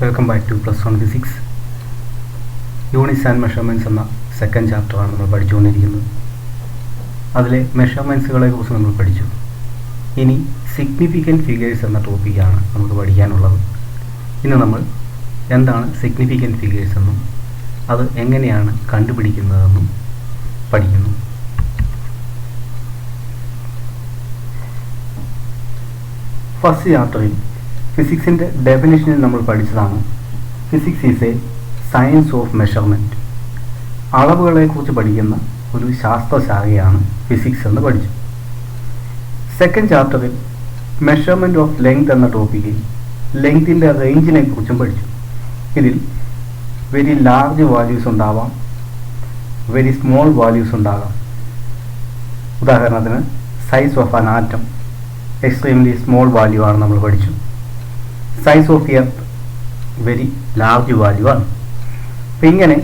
Welcome back to +1 physics. Units and measurements എന്ന second ചാപ്റ്ററാണ് നമ്മൾ പഠിച്ചുകൊണ്ടിരിക്കുന്നത്. അതിലെ മെഷർമെൻറ്റ്സുകളെ കുറിച്ച് നമ്മൾ പഠിച്ചു. ഇനി സിഗ്നിഫിക്കൻറ്റ് ഫിഗേഴ്സ് എന്ന ടോപ്പിക്കാണ് നമുക്ക് പഠിക്കാനുള്ളത്. ഇന്ന് നമ്മൾ എന്താണ് സിഗ്നിഫിക്കൻറ്റ് ഫിഗേഴ്സ് എന്നും അത് എങ്ങനെയാണ് കണ്ടുപിടിക്കുന്നതെന്നും പഠിക്കുന്നു. ഫസ്റ്റ് ചാപ്റ്ററിൽ ഫിസിക്സിൻ്റെ ഡെഫിനിഷനിൽ നമ്മൾ പഠിച്ചതാണ് physics is a science of measurement. അളവുകളെക്കുറിച്ച് പഠിക്കുന്ന ഒരു ശാസ്ത്രശാഖയാണ് ഫിസിക്സ് എന്ന് പഠിച്ചു. സെക്കൻഡ് ചാപ്റ്ററിൽ മെഷർമെൻറ്റ് ഓഫ് ലെങ്ത് എന്ന ടോപ്പിക്കിൽ ലെങ്തിൻ്റെ റേഞ്ചിനെ കുറിച്ചും പഠിച്ചു. ഇതിൽ വെരി ലാർജ് വാല്യൂസ് ഉണ്ടാവാം, വെരി സ്മോൾ വാല്യൂസ് ഉണ്ടാകാം. ഉദാഹരണത്തിന് size of an atom extremely small value ആണ് നമ്മൾ പഠിച്ചു. Size of earth very large value ആണ്. അപ്പം ഇങ്ങനെ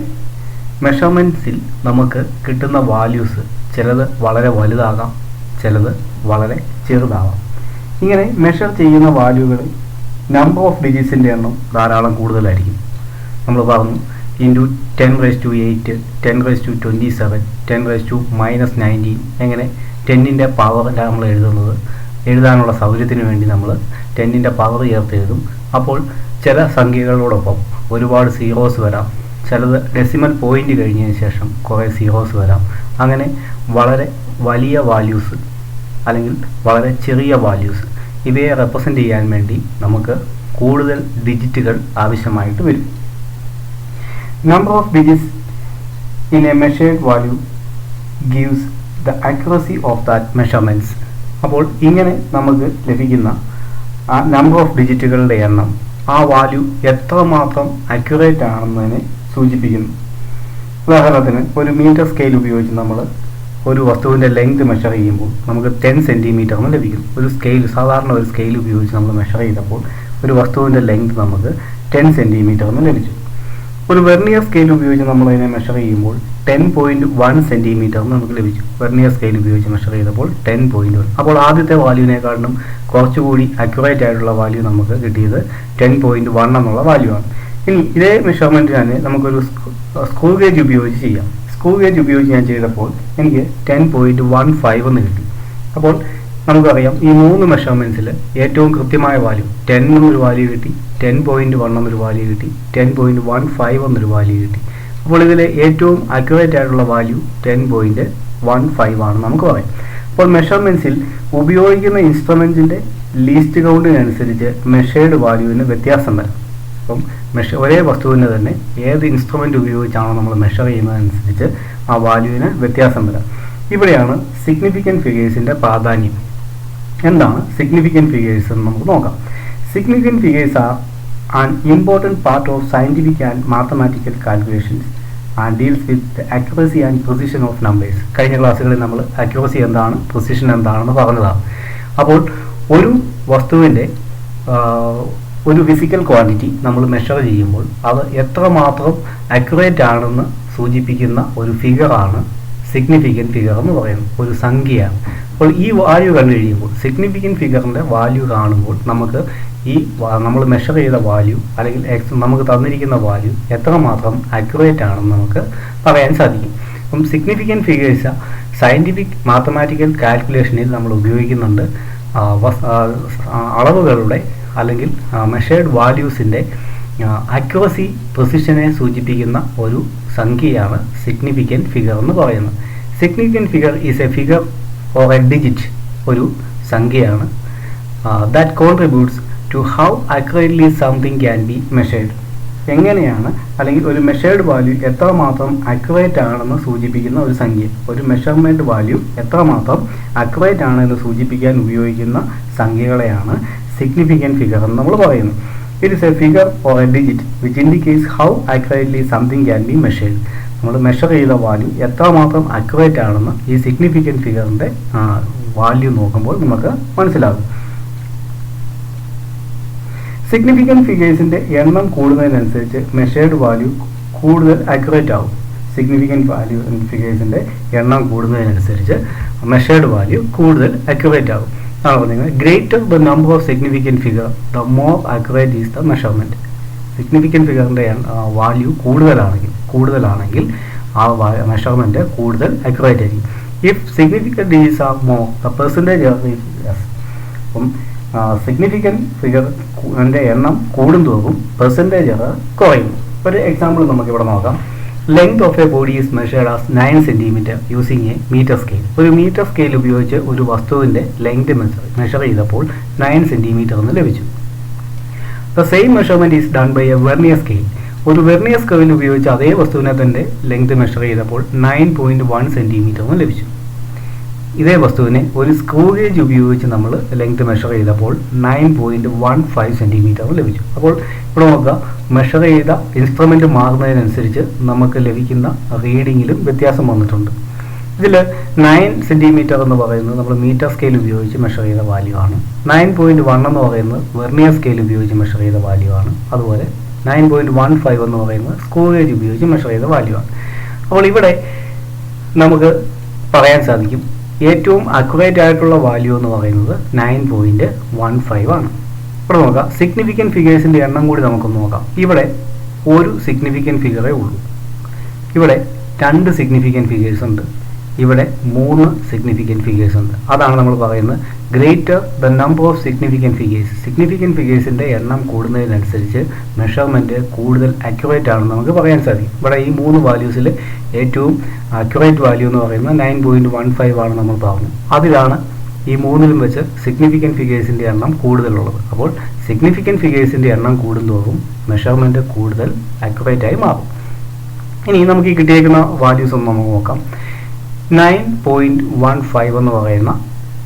മെഷർമെൻറ്റ്സിൽ നമുക്ക് കിട്ടുന്ന വാല്യൂസ് ചിലത് വളരെ വലുതാകാം, ചിലത് വളരെ ചെറുതാകാം. ഇങ്ങനെ മെഷർ ചെയ്യുന്ന വാല്യൂകളിൽ നമ്പർ ഓഫ് ഡിജിറ്റ്സിൻ്റെ എണ്ണം ധാരാളം കൂടുതലായിരിക്കും. നമ്മൾ പറഞ്ഞു ഇൻറ്റു 10⁸, 10⁻27, 10⁻−19 എങ്ങനെ 10ൻ്റെ പവർ നമ്മൾ എഴുതാനുള്ള സൗകര്യത്തിന് വേണ്ടി നമ്മൾ 10ൻ്റെ പവർ ചേർത്ത് എഴുതും. അപ്പോൾ ചില സംഖ്യകളോടൊപ്പം ഒരുപാട് സീറോസ് വരാം, ചിലത് ഡെസിമൽ പോയിൻ്റ് കഴിഞ്ഞതിന് ശേഷം കുറേ സീറോസ് വരാം. അങ്ങനെ വളരെ വലിയ വാല്യൂസ് അല്ലെങ്കിൽ വളരെ ചെറിയ വാല്യൂസ് ഇവയെ റെപ്രസെൻ്റ് ചെയ്യാൻ വേണ്ടി നമുക്ക് കൂടുതൽ ഡിജിറ്റുകൾ ആവശ്യമായിട്ട് വരും. Number of digits in A measured value gives the accuracy of that measurements. അപ്പോൾ ഇങ്ങനെ നമുക്ക് ലഭിക്കുന്ന ആ നമ്പർ ഓഫ് ഡിജിറ്റുകളുടെ എണ്ണം ആ വാല്യൂ എത്രമാത്രം അക്യുറേറ്റ് ആണെന്നതിനെ സൂചിപ്പിക്കുന്നു. ഉദാഹരണത്തിന് ഒരു മീറ്റർ സ്കെയിൽ ഉപയോഗിച്ച് നമ്മൾ ഒരു വസ്തുവിൻ്റെ ലെങ്ത് മെഷർ ചെയ്യുമ്പോൾ നമുക്ക് 10 സെൻറ്റിമീറ്റർ എന്ന് ലഭിക്കും. സാധാരണ ഒരു സ്കെയിൽ ഉപയോഗിച്ച് നമ്മൾ മെഷർ ചെയ്തപ്പോൾ ഒരു വസ്തുവിൻ്റെ ലെങ്ത് നമുക്ക് 10 സെൻറ്റിമീറ്റർ എന്ന് ലഭിച്ചു. ഒരു വെർണിയർ സ്കെയിൽ ഉപയോഗിച്ച് നമ്മൾ അതിനെ മെഷർ ചെയ്യുമ്പോൾ 10.1 സെൻറ്റിമീറ്റർ നമുക്ക് ലഭിച്ചു. വെർണിയർ സ്കെയിൽ ഉപയോഗിച്ച് മെഷർ ചെയ്തപ്പോൾ 10.1. അപ്പോൾ ആദ്യത്തെ വാല്യൂവിനെക്കാളും കുറച്ചുകൂടി അക്യുറേറ്റ് ആയിട്ടുള്ള വാല്യൂ നമുക്ക് കിട്ടിയത് 10.1 എന്നുള്ള വാല്യൂ ആണ്. ഇനി ഇതേ മെഷർമെൻറ്റ് തന്നെ നമുക്കൊരു സ്ക്രൂ ഗേജ് ഉപയോഗിച്ച് ചെയ്യാം. സ്ക്രൂ ഗേജ് ഉപയോഗിച്ച് ഞാൻ ചെയ്തപ്പോൾ എനിക്ക് 10.15 എന്ന് കിട്ടി. അപ്പോൾ നമുക്കറിയാം ഈ മൂന്ന് മെഷർമെൻറ്റ്സിൽ ഏറ്റവും കൃത്യമായ വാല്യൂ 10 എന്നൊരു വാല്യൂ കിട്ടി, 10.1 എന്നൊരു വാല്യൂ കിട്ടി, 10.15 എന്നൊരു വാല്യൂ കിട്ടി. അപ്പോൾ ഇതിലെ ഏറ്റവും അക്യുറേറ്റ് ആയിട്ടുള്ള വാല്യൂ 10.15 ആണ് നമുക്ക് പറയാം. അപ്പോൾ മെഷർമെൻറ്റ്സിൽ ഉപയോഗിക്കുന്ന ഇൻസ്ട്രുമെൻറ്റിൻ്റെ ലീസ്റ്റ് കൗണ്ടിനനുസരിച്ച് മെഷേർഡ് വാല്യൂവിന് വ്യത്യാസം വരാം. അപ്പം ഒരേ വസ്തുവിന് തന്നെ ഏത് ഇൻസ്ട്രുമെൻ്റ് ഉപയോഗിച്ചാണോ നമ്മൾ മെഷർ ചെയ്യുന്നതനുസരിച്ച് ആ വാല്യൂവിന് വ്യത്യാസം വരാം. ഇവിടെയാണ് സിഗ്നിഫിക്കൻറ്റ് ഫിഗേഴ്സിൻ്റെ പ്രാധാന്യം. എന്താണ് സിഗ്നിഫിക്കൻറ്റ് ഫിഗേഴ്സ് എന്ന് നമുക്ക് നോക്കാം. Significant figures are an important part of scientific and mathematical calculations and deals with the accuracy and precision of numbers. കഴിഞ്ഞ ക്ലാസ്സുകളിൽ നമ്മൾ അക്യുറസി എന്താണ്, പ്രിസിഷൻ എന്താണെന്ന് പറഞ്ഞതാണ്. അപ്പോൾ ഒരു വസ്തുവിൻ്റെ ഒരു ഫിസിക്കൽ ക്വാണ്ടിറ്റി നമ്മൾ മെഷർ ചെയ്യുമ്പോൾ അത് എത്രമാത്രം അക്യുറേറ്റ് ആണെന്ന് സൂചിപ്പിക്കുന്ന ഒരു ഫിഗറാണ് സിഗ്നിഫിക്കൻറ്റ് ഫിഗർ എന്ന് പറയുന്നത്, ഒരു സംഖ്യയാണ്. അപ്പോൾ ഈ വാല്യൂ കണ്ടു കഴിയുമ്പോൾ സിഗ്നിഫിക്കൻറ്റ് ഫിഗറിൻ്റെ വാല്യൂ കാണുമ്പോൾ നമുക്ക് ഈ നമ്മൾ മെഷർ ചെയ്ത വാല്യൂ അല്ലെങ്കിൽ നമുക്ക് തന്നിരിക്കുന്ന വാല്യൂ എത്രമാത്രം അക്യുറേറ്റ് ആണെന്ന് നമുക്ക് പറയാൻ സാധിക്കും. അപ്പം സിഗ്നിഫിക്കൻറ്റ് ഫിഗേഴ്സ് സയൻറ്റിഫിക് മാത്തമാറ്റിക്കൽ കാൽക്കുലേഷനിൽ നമ്മൾ ഉപയോഗിക്കുന്നുണ്ട്. അളവുകളുടെ അല്ലെങ്കിൽ മെഷേർഡ് വാല്യൂസിൻ്റെ അക്യുറസി പ്രിസിഷനെ സൂചിപ്പിക്കുന്ന ഒരു സംഖ്യയാണ് സിഗ്നിഫിക്കൻറ്റ് ഫിഗർ എന്ന് പറയുന്നത്. Significant figure is a figure or a digit, ഒരു സംഖ്യയാണ് that contributes to how accurately something can be measured. എങ്ങനെയാണ് അല്ലെങ്കിൽ ഒരു മെഷേർഡ് വാല്യൂ എത്രമാത്രം അക്യുറേറ്റ് ആണെന്ന് സൂചിപ്പിക്കുന്ന ഒരു സംഖ്യ, ഒരു മെഷർമെൻറ്റ് വാല്യൂ എത്രമാത്രം അക്യുറേറ്റ് ആണെന്ന് സൂചിപ്പിക്കാൻ ഉപയോഗിക്കുന്ന സംഖ്യകളെയാണ് സിഗ്നിഫിക്കൻറ്റ് ഫിഗർ എന്ന് നമ്മൾ പറയുന്നത്. It is A figure or a digit which indicates how accurately something can be measured. നമ്മൾ മെഷർ ചെയ്ത വാല്യൂ എത്രമാത്രം അക്യുറേറ്റ് ആണെന്ന് ഈ സിഗ്നിഫിക്കൻറ്റ് ഫിഗറിൻ്റെ വാല്യൂ നോക്കുമ്പോൾ നമുക്ക് മനസ്സിലാകും. സിഗ്നിഫിക്കൻറ്റ് ഫിഗേഴ്സിൻ്റെ എണ്ണം കൂടുന്നതിനനുസരിച്ച് മെഷേർഡ് വാല്യൂ കൂടുതൽ അക്യുറേറ്റ് ആകും. സിഗ്നിഫിക്കൻറ്റ് ഫിഗേഴ്സിൻ്റെ എണ്ണം കൂടുന്നതിനനുസരിച്ച് മെഷേർഡ് വാല്യൂ കൂടുതൽ അക്യുറേറ്റ് ആകും. greater the number of significant figure, the more accurate is the measurement. സിഗ്നിഫിക്കൻറ്റ് ഫിഗറിൻ്റെ വാല്യൂ കൂടുതലാണെങ്കിൽ ആ മെഷർമെൻറ്റ് കൂടുതൽ അക്യുറേറ്റ് ആയിരിക്കും. If significant digits are more the percentage അപ്പം സിഗ്നിഫിക്കൻറ്റ് ഫിഗറിൻ്റെ എണ്ണം കൂടുന്തോറും പെർസെൻറ്റേജ് എറർ കുറയും. ഒരു എക്സാമ്പിൾ നമുക്കിവിടെ നോക്കാം. Length of a body is measured as 9 centimetre using a metre scale. ഒരു മീറ്റർ സ്കെയിൽ ഉപയോഗിച്ച് ഒരു വസ്തുവിൻ്റെ ലെങ്ത് മെഷർ ചെയ്തപ്പോൾ 9 സെൻറ്റിമീറ്റർ എന്ന് ലഭിച്ചു. The same measurement is done by a vernier scale. ഒരു വെർനിയർ സ്കെയിൽ ഉപയോഗിച്ച് അതേ വസ്തുവിനെ തന്നെ ലെങ്ത് മെഷർ ചെയ്തപ്പോൾ 9.1 സെൻറ്റിമീറ്റർ എന്ന് ലഭിച്ചു. ഇതേ വസ്തുവിനെ ഒരു സ്ക്രൂ ഗേജ് ഉപയോഗിച്ച് നമ്മൾ ലെങ്ത് മെഷർ ചെയ്തപ്പോൾ 9.15 സെൻറ്റിമീറ്റർ ലഭിച്ചു. അപ്പോൾ ഇവിടെ നോക്കുക, മെഷർ ചെയ്ത ഇൻസ്ട്രുമെൻറ്റ് മാറുന്നതിനനുസരിച്ച് നമുക്ക് ലഭിക്കുന്ന റീഡിങ്ങിലും വ്യത്യാസം വന്നിട്ടുണ്ട്. ഇതിൽ 9 സെൻറ്റിമീറ്റർ എന്ന് പറയുന്നത് നമ്മൾ മീറ്റർ സ്കെയിൽ ഉപയോഗിച്ച് മെഷർ ചെയ്ത വാല്യൂ ആണ്. 9.1 എന്ന് പറയുന്നത് വെർനിയർ സ്കെയിൽ ഉപയോഗിച്ച് മെഷർ ചെയ്ത വാല്യൂ ആണ്. അതുപോലെ 9.15 എന്ന് പറയുന്നത് സ്ക്രൂ ഗേജ് ഉപയോഗിച്ച് മെഷർ ചെയ്ത വാല്യൂ ആണ്. അപ്പോൾ ഇവിടെ നമുക്ക് പറയാൻ സാധിക്കും ഏറ്റവും അക്യുറേറ്റ് ആയിട്ടുള്ള വാല്യൂ എന്ന് പറയുന്നത് 9.15 ആണ്. ഇവിടെ നോക്കാം, സിഗ്നിഫിക്കൻറ്റ് ഫിഗേഴ്സിൻ്റെ എണ്ണം കൂടി നമുക്കൊന്ന് നോക്കാം. ഇവിടെ ഒരു സിഗ്നിഫിക്കൻറ്റ് ഫിഗറേ ഉള്ളൂ. ഇവിടെ 2 സിഗ്നിഫിക്കൻറ്റ് ഫിഗേഴ്സ് ഉണ്ട്. ഇവിടെ 3 സിഗ്നിഫിക്കൻറ്റ് ഫിഗേഴ്സ് ഉണ്ട്. അതാണ് നമ്മൾ പറയുന്നത് greater the number of significant figures. Significant ഫിഗേഴ്സിൻ്റെ എണ്ണം കൂടുന്നതിനനുസരിച്ച് മെഷർമെൻറ്റ് കൂടുതൽ അക്യുറേറ്റ് ആണെന്ന് നമുക്ക് പറയാൻ സാധിക്കും. ഇവിടെ ഈ 3 വാല്യൂസിൽ ഏറ്റവും അക്യുറേറ്റ് വാല്യൂ എന്ന് പറയുന്നത് 9.15 ആണ് നമ്മൾ പറഞ്ഞു. അതിലാണ് ഈ 3ലും വെച്ച് സിഗ്നിഫിക്കൻറ്റ് ഫിഗേഴ്സിൻ്റെ എണ്ണം കൂടുതലുള്ളത്. അപ്പോൾ സിഗ്നിഫിക്കൻറ്റ് ഫിഗേഴ്സിൻ്റെ എണ്ണം കൂടുന്തോറും മെഷർമെൻറ്റ് കൂടുതൽ അക്യുറേറ്റ് ആയി മാറും. ഇനി നമുക്ക് ഈ കിട്ടിയേക്കുന്ന വാല്യൂസ് ഒന്ന് നമുക്ക് നോക്കാം. 9.15 എന്ന് പറയുന്ന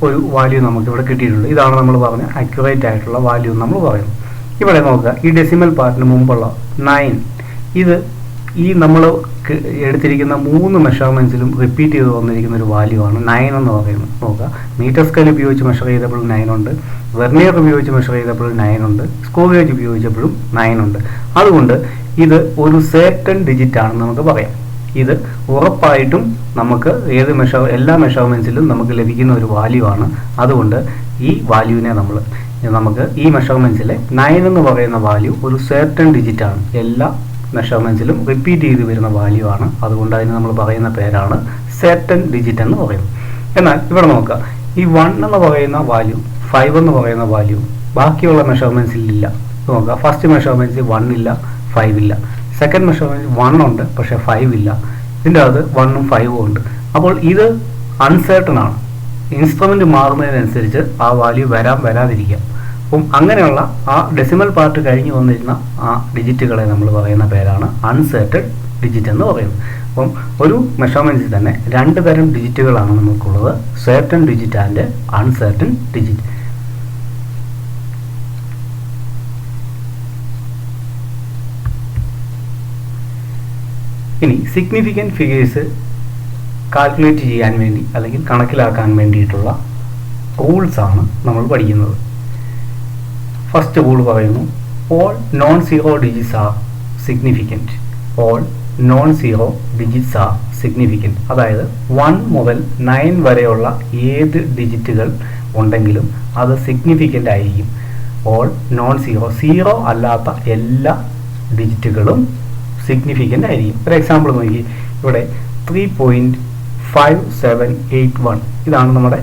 ഒരു വാല്യൂ നമുക്കിവിടെ കിട്ടിയിട്ടുണ്ട്. ഇതാണ് നമ്മൾ പറഞ്ഞ അക്യുറേറ്റ് ആയിട്ടുള്ള വാല്യൂ എന്ന് നമ്മൾ പറയുന്നത്. ഇവിടെ നോക്കുക, ഈ ഡെസിമൽ പാർട്ടിന് മുമ്പുള്ള 9 ഇത് ഈ നമ്മൾ എടുത്തിരിക്കുന്ന 3 മെഷർമെൻറ്റ്സിലും റിപ്പീറ്റ് ചെയ്ത് വന്നിരിക്കുന്ന ഒരു വാല്യൂ ആണ് 9 എന്ന് പറയുന്നത്. നോക്കുക, മീറ്റർ സ്കെയിൽ ഉപയോഗിച്ച് മെഷർ ചെയ്തപ്പോൾ 9 ഉണ്ട്, വെർനിയർ ഉപയോഗിച്ച് മെഷർ ചെയ്തപ്പോൾ 9 ഉണ്ട്, സ്ക്രൂ ഗേജ് ഉപയോഗിച്ചപ്പോഴും 9 ഉണ്ട്. അതുകൊണ്ട് ഇത് ഒരു സേർട്ടൺ ഡിജിറ്റ് ആണെന്ന് നമുക്ക് പറയാം. ഇത് ഉറപ്പായിട്ടും നമുക്ക് എല്ലാ മെഷർമെൻറ്റ്സിലും നമുക്ക് ലഭിക്കുന്ന ഒരു വാല്യൂ ആണ്. അതുകൊണ്ട് ഈ വാല്യൂവിനെ നമുക്ക് ഈ മെഷർമെൻറ്റ്സിലെ 9 എന്ന് പറയുന്ന വാല്യൂ ഒരു സേർട്ടൺ ഡിജിറ്റ് ആണ്. എല്ലാ മെഷർമെൻറ്റ്സിലും റിപ്പീറ്റ് ചെയ്ത് വരുന്ന വാല്യൂ ആണ്. അതുകൊണ്ട് അതിന് നമ്മൾ പറയുന്ന പേരാണ് സേർട്ടൺ ഡിജിറ്റ് എന്ന് പറയുന്നത്. എന്നാൽ ഇവിടെ നോക്കുക, ഈ 1 എന്ന് പറയുന്ന വാല്യൂ, 5 എന്ന് പറയുന്ന വാല്യൂ ബാക്കിയുള്ള മെഷർമെൻറ്റ്സിൽ ഇല്ല. നോക്കുക, ഫസ്റ്റ് മെഷർമെൻറ്റ്സിൽ 1 ഇല്ല, 5 ഇല്ല. സെക്കൻഡ് മെഷർമെൻറ്റ് 1 ഉണ്ട്, പക്ഷേ 5 ഇല്ല. ഇതിൻ്റെ അകത്ത് 1ഉം 5ഉം ഉണ്ട്. അപ്പോൾ ഇത് അൺസേർട്ടൺ ആണ്. ഇൻസ്ട്രുമെൻറ്റ് മാറുന്നതിനനുസരിച്ച് ആ വാല്യൂ വരാതിരിക്കാം. അപ്പം അങ്ങനെയുള്ള ആ ഡെസിമൽ പാർട്ട് കഴിഞ്ഞ് വന്നിരുന്ന ആ ഡിജിറ്റുകളെ നമ്മൾ പറയുന്ന പേരാണ് അൺസേർട്ടൺ ഡിജിറ്റ് എന്ന് പറയുന്നത്. അപ്പം ഒരു മെഷർമെൻറ്റ്സിൽ തന്നെ 2 തരം ഡിജിറ്റുകളാണ് നമുക്കുള്ളത്, certain digit and Un Certain digit. ഇനി സിഗ്നിഫിക്കൻറ്റ് ഫിഗേഴ്സ് കാൽക്കുലേറ്റ് ചെയ്യാൻ വേണ്ടി അല്ലെങ്കിൽ കണക്കിലാക്കാൻ വേണ്ടിയിട്ടുള്ള റൂൾസാണ് നമ്മൾ പഠിക്കുന്നത്. ഫസ്റ്റ് റൂൾ പറയുന്നു, all non zero digits are significant. All non zero digits are significant. അതായത് 1 മുതൽ 9 വരെയുള്ള ഏത് ഡിജിറ്റുകൾ ഉണ്ടെങ്കിലും അത് സിഗ്നിഫിക്കൻ്റ് ആയിരിക്കും. ഓൾ നോൺ സീറോ അല്ലാത്ത എല്ലാ ഡിജിറ്റുകളും സിഗ്നിഫിക്കൻ്റ് ആയിരിക്കും. ഒരു എക്സാമ്പിൾ നോക്കി, ഇവിടെ 3.5781 ഇതാണ് നമ്മുടെ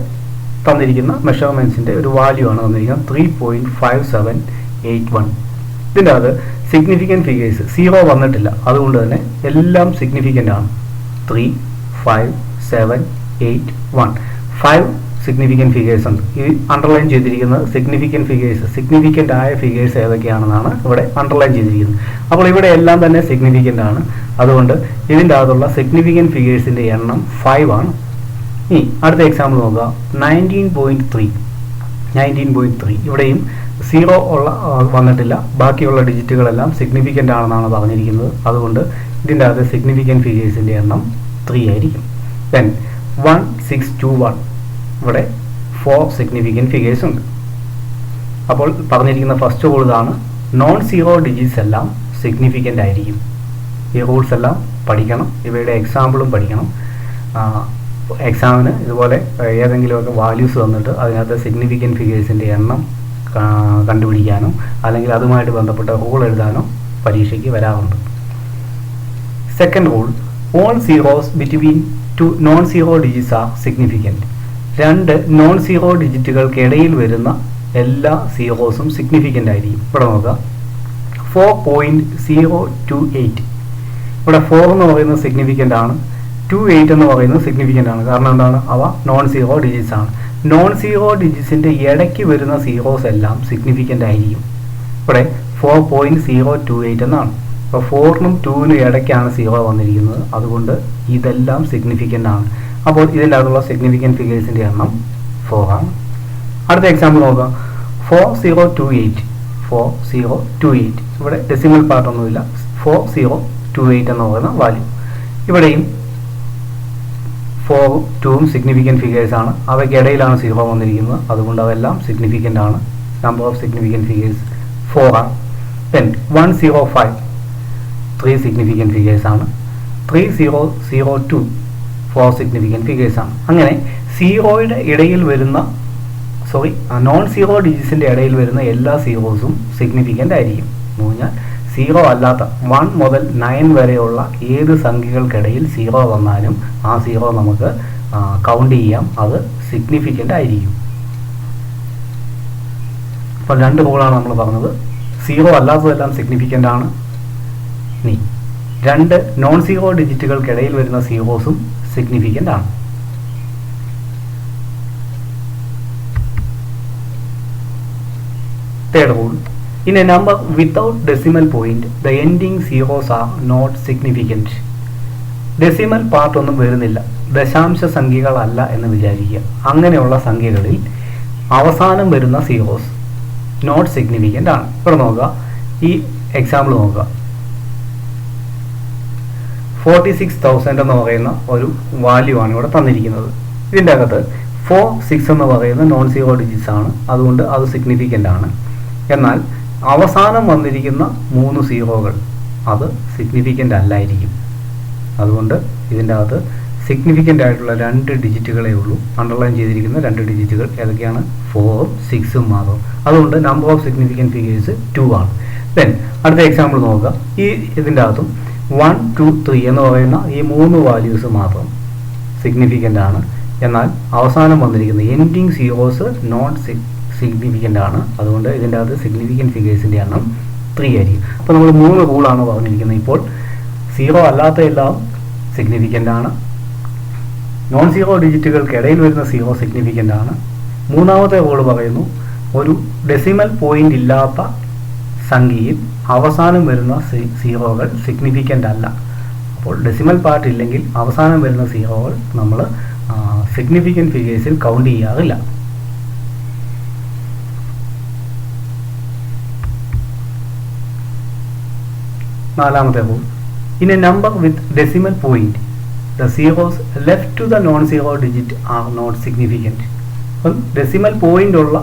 തന്നിരിക്കുന്ന മെഷർമെൻറ്റ്സിൻ്റെ ഒരു വാല്യൂ ആണ് തന്നിരിക്കുന്നത്, 3.5781. ഇതിൻ്റെ അത് സിഗ്നിഫിക്കൻറ്റ് ഫിഗേഴ്സ് 0 വന്നിട്ടില്ല, അതുകൊണ്ട് തന്നെ എല്ലാം സിഗ്നിഫിക്കൻ്റ് ആണ്. 3, 5, 7, 8, 1 5 സിഗ്നിഫിക്കൻറ്റ് ഫിഗേഴ്സ് ഉണ്ട്. ഈ അണ്ടർലൈൻ ചെയ്തിരിക്കുന്നത് സിഗ്നിഫിക്കൻ്റ് ആയ ഫിഗേഴ്സ് ഏതൊക്കെയാണെന്നാണ് ഇവിടെ അണ്ടർലൈൻ ചെയ്തിരിക്കുന്നത്. അപ്പോൾ ഇവിടെ എല്ലാം തന്നെ സിഗ്നിഫിക്കൻ്റ് ആണ്. അതുകൊണ്ട് ഇതിൻ്റെ അകത്തുള്ള സിഗ്നിഫിക്കൻറ്റ് ഫിഗേഴ്സിൻ്റെ എണ്ണം 5 ആണ്. ഇനി അടുത്ത എക്സാമ്പിൾ നോക്കുക, 19.3 ഇവിടെയും 0 വന്നിട്ടില്ല, ബാക്കിയുള്ള ഡിജിറ്റുകളെല്ലാം സിഗ്നിഫിക്കൻ്റ് ആണെന്നാണ് പറഞ്ഞിരിക്കുന്നത്. അതുകൊണ്ട് ഇതിൻ്റെ അകത്ത് സിഗ്നിഫിക്കൻറ്റ് ഫിഗേഴ്സിൻ്റെ എണ്ണം 3 ആയിരിക്കും. ദെൻ 1621 ഇവിടെ 4 സിഗ്നിഫിക്കൻറ്റ് ഫിഗേഴ്സ് ഉണ്ട്. അപ്പോൾ പറഞ്ഞിരിക്കുന്ന ഫസ്റ്റ് റൂൾ ഇതാണ്, നോൺ സീറോ ഡിജിറ്റ്സ് എല്ലാം സിഗ്നിഫിക്കൻ്റ് ആയിരിക്കും. ഈ റൂൾസ് എല്ലാം പഠിക്കണം, ഇവയുടെ എക്സാമ്പിളും പഠിക്കണം. എക്സാമിന് ഇതുപോലെ ഏതെങ്കിലുമൊക്കെ വാല്യൂസ് തന്നിട്ട് അതിനകത്ത് സിഗ്നിഫിക്കൻറ്റ് ഫിഗേഴ്സിൻ്റെ എണ്ണം കണ്ടുപിടിക്കാനോ അല്ലെങ്കിൽ അതുമായിട്ട് ബന്ധപ്പെട്ട റൂൾ എഴുതാനോ പരീക്ഷയ്ക്ക് വരാറുണ്ട്. Second rule, all zeros between two non zero digits are significant. രണ്ട് നോൺ സീറോ ഡിജിറ്റുകൾക്കിടയിൽ വരുന്ന എല്ലാ സീറോസും സിഗ്നിഫിക്കൻ്റ് ആയിരിക്കും. ഇവിടെ നോക്കുക, 4.028. ഇവിടെ 4 എന്ന് പറയുന്നത് സിഗ്നിഫിക്കൻ്റ് ആണ്, 28 എന്ന് പറയുന്നത് സിഗ്നിഫിക്കൻ്റ് ആണ്. കാരണം എന്താണ്? അവ നോൺ സീറോ ഡിജിറ്റ്സ് ആണ്. നോൺ സീറോ ഡിജിറ്റ്സിൻ്റെ ഇടയ്ക്ക് വരുന്ന സീറോസ് എല്ലാം സിഗ്നിഫിക്കൻ്റ് ആയിരിക്കും. ഇവിടെ 4.028 എന്നാണ്. അപ്പോൾ 4നും 2നും ഇടയ്ക്കാണ് സീറോ വന്നിരിക്കുന്നത്, അതുകൊണ്ട് ഇതെല്ലാം സിഗ്നിഫിക്കൻ്റ് ആണ്. അപ്പോൾ ഇതിൻ്റെ അകത്തുള്ള സിഗ്നിഫിക്കൻറ്റ് ഫിഗേഴ്സിൻ്റെ എണ്ണം 4 ആണ്. അടുത്ത എക്സാമ്പിൾ നോക്കാം, 4028. ഇവിടെ ഡെസിമൽ പാർട്ടൊന്നുമില്ല, 4028 എന്ന് പറയുന്ന വാല്യൂ. ഇവിടെയും 4ഉം 2ഉം സിഗ്നിഫിക്കൻറ്റ് ഫിഗേഴ്സ് ആണ്. അവയ്ക്കിടയിലാണ് സീറോ വന്നിരിക്കുന്നത്, അതുകൊണ്ട് അതെല്ലാം സിഗ്നിഫിക്കൻ്റ് ആണ്. നമ്പർ ഓഫ് സിഗ്നിഫിക്കൻറ്റ് ഫിഗേഴ്സ് 4 ആണ്. ദെൻ 105, 3 സിഗ്നിഫിക്കൻറ്റ് ഫിഗേഴ്സ് ആണ്. 3002, 4 സിഗ്നിഫിക്കൻറ്റ് ഫിഗേഴ്സ് ആണ്. അങ്ങനെ സീറോയുടെ ഇടയിൽ വരുന്ന നോൺ സീറോ ഡിജിറ്റ്സിൻ്റെ ഇടയിൽ വരുന്ന എല്ലാ സീറോസും സിഗ്നിഫിക്കൻ്റ് ആയിരിക്കും. എന്ന് പറഞ്ഞാൽ സീറോ അല്ലാത്ത 1 മുതൽ 9 വരെയുള്ള ഏത് സംഖ്യകൾക്കിടയിൽ സീറോ വന്നാലും ആ സീറോ നമുക്ക് കൗണ്ട് ചെയ്യാം, അത് സിഗ്നിഫിക്കൻ്റ് ആയിരിക്കും. അപ്പോൾ 2 റൂളാണ് നമ്മൾ പറഞ്ഞത്. സീറോ അല്ലാത്തതെല്ലാം സിഗ്നിഫിക്കൻ്റ് ആണ്. ഇനി 2 നോൺ സീറോ ഡിജിറ്റുകൾക്കിടയിൽ വരുന്ന സീറോസും സിഗ്നിഫിക്കൻ്റ് ആണ്. Third rule, in a number without decimal point, the ending zeros are not significant. Decimal part ഒന്നും വരുന്നില്ല, ദശാംശ സംഖ്യകളല്ല എന്ന് വിചാരിക്കുക. അങ്ങനെയുള്ള സംഖ്യകളിൽ അവസാനം വരുന്ന സീറോസ് നോട്ട് സിഗ്നിഫിക്കൻ്റ് ആണ്. ഇവിടെ നോക്കുക, ഈ എക്സാമ്പിൾ നോക്കുക, 46,000 എന്ന് പറയുന്ന ഒരു വാല്യൂ ആണ് ഇവിടെ തന്നിരിക്കുന്നത്. ഇതിൻ്റെ അകത്ത് 4, 6 എന്ന് പറയുന്ന നോൺ സീറോ ഡിജിറ്റ്സ് ആണ്, അതുകൊണ്ട് അത് സിഗ്നിഫിക്കൻ്റ് ആണ്. എന്നാൽ അവസാനം വന്നിരിക്കുന്ന 3 സീറോകൾ അത് സിഗ്നിഫിക്കൻ്റ് അല്ലായിരിക്കും. അതുകൊണ്ട് ഇതിൻ്റെ അകത്ത് സിഗ്നിഫിക്കൻ്റ് ആയിട്ടുള്ള 2 ഡിജിറ്റുകളേ ഉള്ളൂ. അണ്ടർലൈൻ ചെയ്തിരിക്കുന്ന 2 ഡിജിറ്റുകൾ ഏതൊക്കെയാണ്? 4ഉം 6ഉം മാത്രം. അതുകൊണ്ട് നമ്പർ ഓഫ് സിഗ്നിഫിക്കൻറ്റ് ഫിഗേഴ്സ് 2 ആണ്. ദെൻ അടുത്ത എക്സാമ്പിൾ നോക്കുക, ഈ ഇതിൻ്റെ അകത്തും 1, 2, 3 എന്ന് പറയുന്ന ഈ 3 വാല്യൂസ് മാത്രം സിഗ്നിഫിക്കൻ്റ് ആണ്. എന്നാൽ അവസാനം വന്നിരിക്കുന്ന എൻഡിങ് സീറോസ് നോട്ട് സിഗ്നിഫിക്കൻ്റ് ആണ്. അതുകൊണ്ട് ഇതിൻ്റെ അകത്ത് സിഗ്നിഫിക്കൻറ്റ് ഫിഗേഴ്സിൻ്റെ എണ്ണം 3 ആയിരിക്കും. അപ്പോൾ നമ്മൾ 3 റൂളാണ് പറഞ്ഞിരിക്കുന്നത്. ഇപ്പോൾ സീറോ അല്ലാത്ത എല്ലാം സിഗ്നിഫിക്കൻ്റ് ആണ്, നോൺ സീറോ ഡിജിറ്റുകൾക്കിടയിൽ വരുന്ന സീറോ സിഗ്നിഫിക്കൻ്റ് ആണ്. മൂന്നാമത്തെ റൂൾ പറയുന്നു, ഒരു ഡെസിമൽ പോയിന്റ് ഇല്ലാത്ത സംഖ്യയിൽ അവസാനം വരുന്ന സീറോകൾ സിഗ്നിഫിക്കൻ്റ് അല്ല. അപ്പോൾ ഡെസിമൽ പാർട്ട് ഇല്ലെങ്കിൽ അവസാനം വരുന്ന സീറോകൾ നമ്മൾ സിഗ്നിഫിക്കൻറ്റ് ഫിഗേഴ്സിൽ കൗണ്ട് ചെയ്യാറില്ല. നാലാമത്തെ rule, in A number with decimal point the zeros left to the non-zero digit are not significant. അപ്പം ഡെസിമൽ പോയിന്റ് ഉള്ള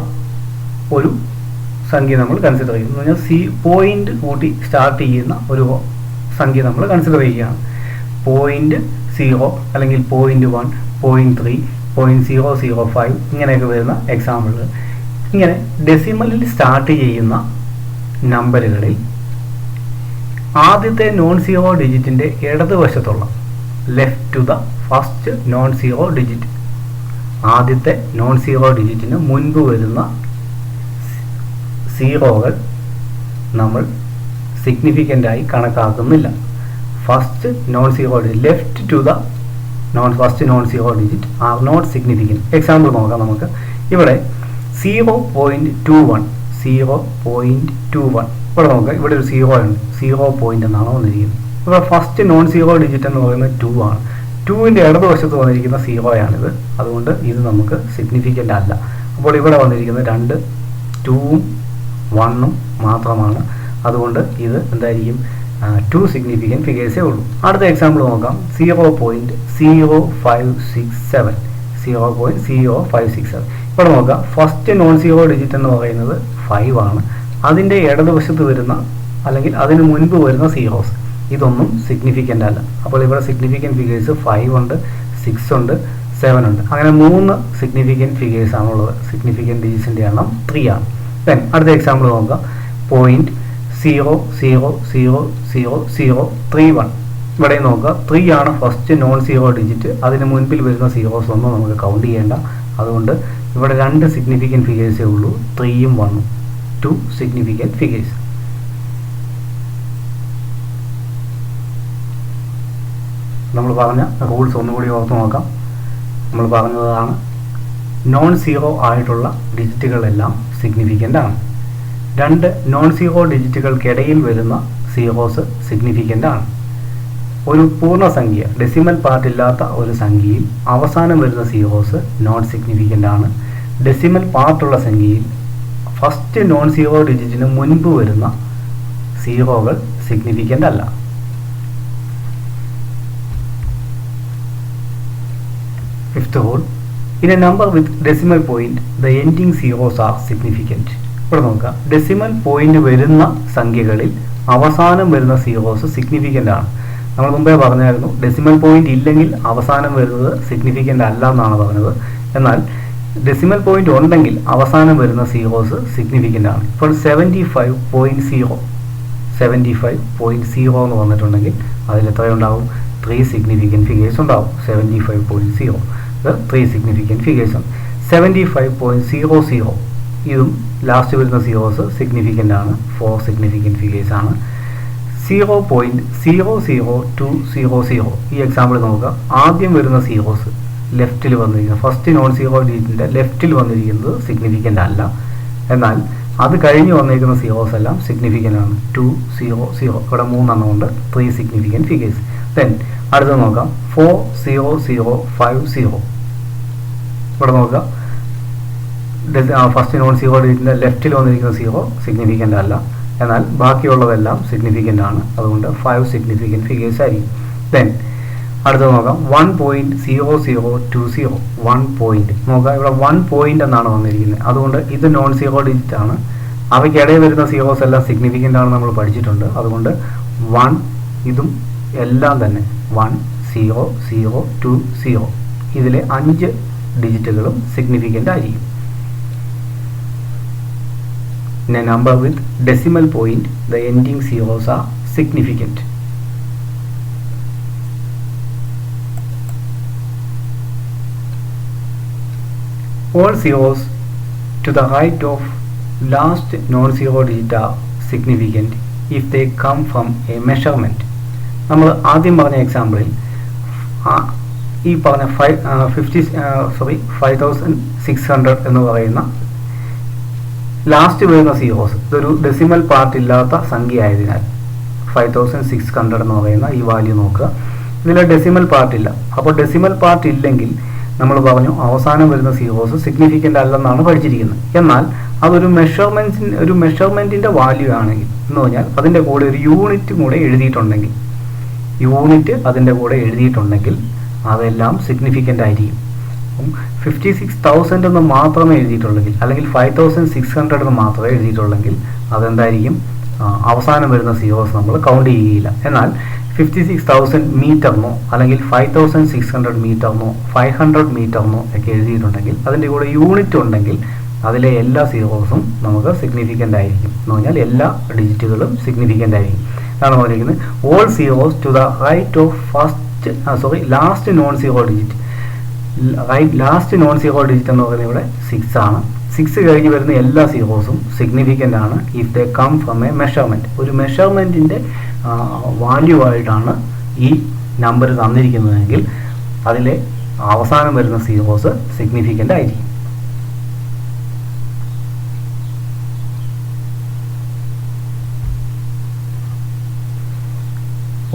ഒരു സംഖ്യ നമ്മൾ കൺസിഡർ ചെയ്യുന്നു. എന്ന് പറഞ്ഞാൽ പോയിന്റ് കൂട്ടി സ്റ്റാർട്ട് ചെയ്യുന്ന ഒരു സംഖ്യ നമ്മൾ കൺസിഡർ ചെയ്യുകയാണ്. 0.0 അല്ലെങ്കിൽ 0.1, 0.3, 0.005 ഇങ്ങനെയൊക്കെ വരുന്ന എക്സാമ്പിളുകൾ. ഇങ്ങനെ ഡെസിമലിൽ സ്റ്റാർട്ട് ചെയ്യുന്ന നമ്പറുകളിൽ ആദ്യത്തെ നോൺ സീറോ ഡിജിറ്റിൻ്റെ ഇടതുവശത്തുള്ള left to the first non zero digit, ആദ്യത്തെ നോൺ സീറോ ഡിജിറ്റിന് മുൻപ് വരുന്ന സീറോകൾ നമ്മൾ സിഗ്നിഫിക്കൻ്റ് ആയി കണക്കാക്കുന്നില്ല. First non zero digit left to the first non zero digit are not significant. Example നോക്കാം നമുക്ക്. ഇവിടെ 0.21 ഇവിടെ നോക്കാം. ഇവിടെ ഒരു സീറോ ഉണ്ട്, 0 എന്നാണ് വന്നിരിക്കുന്നത്. ഇപ്പോൾ ഫസ്റ്റ് നോൺ സീറോ ഡിജിറ്റ് എന്ന് പറയുന്നത് 2 ആണ്. 2ൻ്റെ ഇടതുവശത്ത് വന്നിരിക്കുന്ന സീറോയാണിത്. അതുകൊണ്ട് ഇത് നമുക്ക് സിഗ്നിഫിക്കൻ്റ് അല്ല. അപ്പോൾ ഇവിടെ വന്നിരിക്കുന്ന 2ഉം 1ഉം മാത്രമാണ്. അതുകൊണ്ട് ഇത് എന്തായിരിക്കും? 2 സിഗ്നിഫിക്കൻറ്റ് ഫിഗേഴ്സേ ഉള്ളൂ. അടുത്ത എക്സാമ്പിൾ നോക്കാം. 0.0567 ഇവിടെ നോക്കാം. ഫസ്റ്റ് നോൺ സീറോ ഡിജിറ്റ് എന്ന് പറയുന്നത് 5 ആണ്. അതിൻ്റെ ഇടതുവശത്ത് വരുന്ന അല്ലെങ്കിൽ അതിന് മുൻപ് വരുന്ന സീറോസ് ഇതൊന്നും സിഗ്നിഫിക്കൻ്റ് അല്ല. അപ്പോൾ ഇവിടെ സിഗ്നിഫിക്കൻറ്റ് ഫിഗേഴ്സ് 5 ഉണ്ട്, 6 ഉണ്ട്, 7 ഉണ്ട്. അങ്ങനെ 3 സിഗ്നിഫിക്കൻറ്റ് ഫിഗേഴ്സ് ആണുള്ളത്. സിഗ്നിഫിക്കൻറ്റ് ഡിജിറ്റ്സിൻ്റെ എണ്ണം 3 ആണ്. ദെൻ അടുത്ത എക്സാമ്പിൾ നോക്കാം. 0 0 0 0 0 3 1. ഇവിടെ നോക്കുക, 3 ആണ് ഫസ്റ്റ് നോൺ സീറോ ഡിജിറ്റ്. അതിന് മുൻപിൽ വരുന്ന സീറോസ് ഒന്നും നമുക്ക് കൗണ്ട് ചെയ്യേണ്ട. അതുകൊണ്ട് ഇവിടെ 2 സിഗ്നിഫിക്കൻറ്റ് ഫിഗേഴ്സേ ഉള്ളൂ, 3ഉം 1ഉം. 2 സിഗ്നിഫിക്കൻറ്റ് ഫിഗേഴ്സ്. നമ്മൾ പറഞ്ഞ റൂൾസ് ഒന്നുകൂടി ഓർത്ത് നോക്കാം. നമ്മൾ പറഞ്ഞതാണ് നോൺ സീറോ ആയിട്ടുള്ള ഡിജിറ്റുകളെല്ലാം സിഗ്നിഫിക്കൻ്റ് ആണ്. 2 നോൺ സീറോ ഡിജിറ്റുകൾക്കിടയിൽ വരുന്ന സീറോസ് സിഗ്നിഫിക്കൻ്റ് ആണ്. ഒരു പൂർണ്ണസംഖ്യ ഡെസിമൽ പാർട്ട് ഇല്ലാത്ത ഒരു സംഖ്യയിൽ അവസാനം വരുന്ന സീറോസ് നോൺ സിഗ്നിഫിക്കൻ്റ് ആണ്. ഡെസിമൽ പാർട്ടുള്ള സംഖ്യയിൽ ഫസ്റ്റ് നോൺ സീറോ ഡിജിറ്റിന് മുൻപ് വരുന്ന സീറോകൾ സിഗ്നിഫിക്കൻ്റ് അല്ല. Fifth rule, in a number with decimal point, the ending zeros are significant. ഇവിടെ നോക്കുക, ഡെസിമൽ പോയിന്റ് വരുന്ന സംഖ്യകളിൽ അവസാനം വരുന്ന സീറോസ് സിഗ്നിഫിക്കൻ്റ് ആണ്. നമ്മൾ മുമ്പേ പറഞ്ഞായിരുന്നു ഡെസിമൽ പോയിന്റ് ഇല്ലെങ്കിൽ അവസാനം വരുന്നത് സിഗ്നിഫിക്കൻ്റ് അല്ല എന്നാണ് പറഞ്ഞത്. എന്നാൽ ഡെസിമൽ പോയിന്റ് ഉണ്ടെങ്കിൽ അവസാനം വരുന്ന സീറോസ് സിഗ്നിഫിക്കൻ്റ് ആണ്. ഇപ്പോൾ 75.0 എന്ന് വന്നിട്ടുണ്ടെങ്കിൽ അതിൽ എത്രയുണ്ടാവും? 3 സിഗ്നിഫിക്കൻറ്റ് ഫിഗേഴ്സ് ഉണ്ടാവും. 75.0 3 സിഗ്നിഫിക്കൻറ്റ് ഫിഗേഴ്സ് ആണ്. 75.00 ഇതും ലാസ്റ്റ് വരുന്ന സീറോസ് സിഗ്നിഫിക്കൻ്റ് ആണ്. 4 സിഗ്നിഫിക്കൻറ്റ് ഫിഗേഴ്സ് ആണ്. 0.00200 ഈ എക്സാമ്പിൾ നോക്കുക. ആദ്യം വരുന്ന സീറോസ് ലെഫ്റ്റിൽ വന്നിരിക്കുന്നത്, ഫസ്റ്റ് നോൺ സീറോ ഡിജിറ്റിൻ്റെ ലെഫ്റ്റിൽ വന്നിരിക്കുന്നത് സിഗ്നിഫിക്കൻ്റ് അല്ല. എന്നാൽ അത് കഴിഞ്ഞ് വന്നിരിക്കുന്ന സീറോസ് എല്ലാം സിഗ്നിഫിക്കൻ്റ് ആണ്. 200 ഇവിടെ 3 എണ്ണം ഉണ്ട്. 3 സിഗ്നിഫിക്കൻറ്റ് ഫിഗേഴ്സ്. ദെൻ അടുത്ത് നോക്കാം 40050. ഇവിടെ നോക്കുക, ഫസ്റ്റ് നോൺ സീറോ ഡിജിറ്റിൻ്റെ ലെഫ്റ്റിൽ വന്നിരിക്കുന്ന സീറോ സിഗ്നിഫിക്കൻ്റ് അല്ല. എന്നാൽ ബാക്കിയുള്ളതെല്ലാം സിഗ്നിഫിക്കൻ്റ് ആണ്. അതുകൊണ്ട് 5 സിഗ്നിഫിക്കൻറ്റ് ഫിഗേഴ്സ് ആയിരിക്കും. ദെൻ അടുത്ത് നോക്കാം 1.0020. 1 പോയിന്റ് നോക്കുക, ഇവിടെ 1 പോയിന്റ് എന്നാണ് വന്നിരിക്കുന്നത്. അതുകൊണ്ട് ഇത് നോൺ സീറോ ഡിജിറ്റ് ആണ്. അവയ്ക്കിടയിൽ വരുന്ന സീറോസ് എല്ലാം സിഗ്നിഫിക്കൻ്റ് ആണ് നമ്മൾ പഠിച്ചിട്ടുണ്ട്. അതുകൊണ്ട് 1 ഇതും എല്ലാം തന്നെ 1 0 0 2 0 ഇതിലെ 5 ഡിജിറ്റുകളും സിഗ്നിഫിക്കൻ്റ് ആയിരിക്കും. In a number with decimal point, the ending zeros are significant. All zeros to the right of last non-zero digit are significant if they come from a measurement. നമ്മൾ ആദ്യം പറഞ്ഞ എക്സാമ്പിളിൽ ഈ പറഞ്ഞ 5600 എന്ന് പറയുന്ന ലാസ്റ്റ് വരുന്ന സീറോസ് ഇതൊരു ഡെസിമൽ പാർട്ട് ഇല്ലാത്ത സംഖ്യ ആയതിനാൽ 5600 എന്ന് പറയുന്ന ഈ വാല്യൂ നോക്കുക. ഇതിൽ ഡെസിമൽ പാർട്ട് ഇല്ല. അപ്പോൾ ഡെസിമൽ പാർട്ട് ഇല്ലെങ്കിൽ നമ്മൾ പറഞ്ഞു അവസാനം വരുന്ന സീറോസ് സിഗ്നിഫിക്കൻ്റ് അല്ലെന്നാണ് പഠിച്ചിരിക്കുന്നത്. എന്നാൽ അതൊരു മെഷർമെൻറ്റിൻ്റെ വാല്യൂ ആണെങ്കിൽ എന്ന് പറഞ്ഞാൽ അതിൻ്റെ കൂടെ ഒരു യൂണിറ്റ് കൂടെ എഴുതിയിട്ടുണ്ടെങ്കിൽ അതെല്ലാം സിഗ്നിഫിക്കൻ്റ് ആയിരിക്കും. 56,000 എന്ന് മാത്രമേ എഴുതിയിട്ടുള്ളെങ്കിൽ അല്ലെങ്കിൽ 5,600 എന്ന് മാത്രമേ എഴുതിയിട്ടുള്ളെങ്കിൽ അതെന്തായിരിക്കും? അവസാനം വരുന്ന സീറോസ് നമ്മൾ കൗണ്ട് ചെയ്യുകയില്ല. എന്നാൽ 56,000 മീറ്ററിനോ അല്ലെങ്കിൽ 5,600 മീറ്ററിനോ 500 മീറ്ററിനോ ഒക്കെ എഴുതിയിട്ടുണ്ടെങ്കിൽ അതിൻ്റെ കൂടെ യൂണിറ്റ് ഉണ്ടെങ്കിൽ അതിലെ എല്ലാ സീറോസും നമുക്ക് സിഗ്നിഫിക്കൻ്റ് ആയിരിക്കും. എന്ന് പറഞ്ഞാൽ എല്ലാ ഡിജിറ്റുകളും സിഗ്നിഫിക്കൻ്റ് ആയിരിക്കും. അതാണ് പറഞ്ഞിരിക്കുന്നത് all zeros to the right of last non zero digit. Last non zero digit എന്ന് പറയുന്നത് ഇവിടെ 6 ആണ്. 6 കഴിഞ്ഞ് വരുന്ന എല്ലാ സീറോസും സിഗ്നിഫിക്കൻ്റ് ആണ് if they come from a measurement. ഒരു മെഷർമെൻറ്റിൻ്റെ വാല്യൂ ആയിട്ടാണ് ഈ നമ്പർ തന്നിരിക്കുന്നതെങ്കിൽ അതിലെ അവസാനം വരുന്ന സീറോസ് സിഗ്നിഫിക്കൻ്റ് ആയിരിക്കും.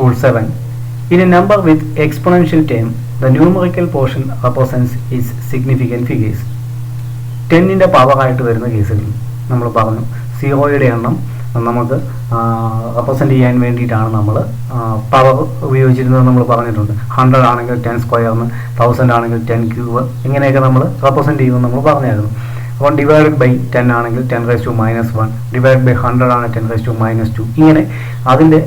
Rule 7. In a number with exponential term, the numerical portion represents its significant figures. 10ന്റെ പവർ ആയിട്ട് വരുന്ന കേസുകളിൽ നമ്മൾ പറഞ്ഞു സീറോയുടെ എണ്ണം നമുക്ക് റെപ്രസെൻ്റ് ചെയ്യാൻ വേണ്ടിയിട്ടാണ് നമ്മൾ പവർ ഉപയോഗിച്ചിരുന്നത് നമ്മൾ പറഞ്ഞിട്ടുണ്ട്. 100 ആണെങ്കിൽ 10 സ്ക്വയറിന്, 1000 ആണെങ്കിൽ 10 ക്യൂബ്, ഇങ്ങനെയൊക്കെ നമ്മൾ റെപ്രസെൻ്റ് ചെയ്യുമെന്ന് നമ്മൾ പറഞ്ഞായിരുന്നു. അപ്പോൾ ഡിവൈഡഡ് ബൈ 10 ആണെങ്കിൽ 10⁻⁻1, ഡിവൈഡ് ബൈ 100 ആണ് 10⁻². ഇങ്ങനെ അതിൻ്റെ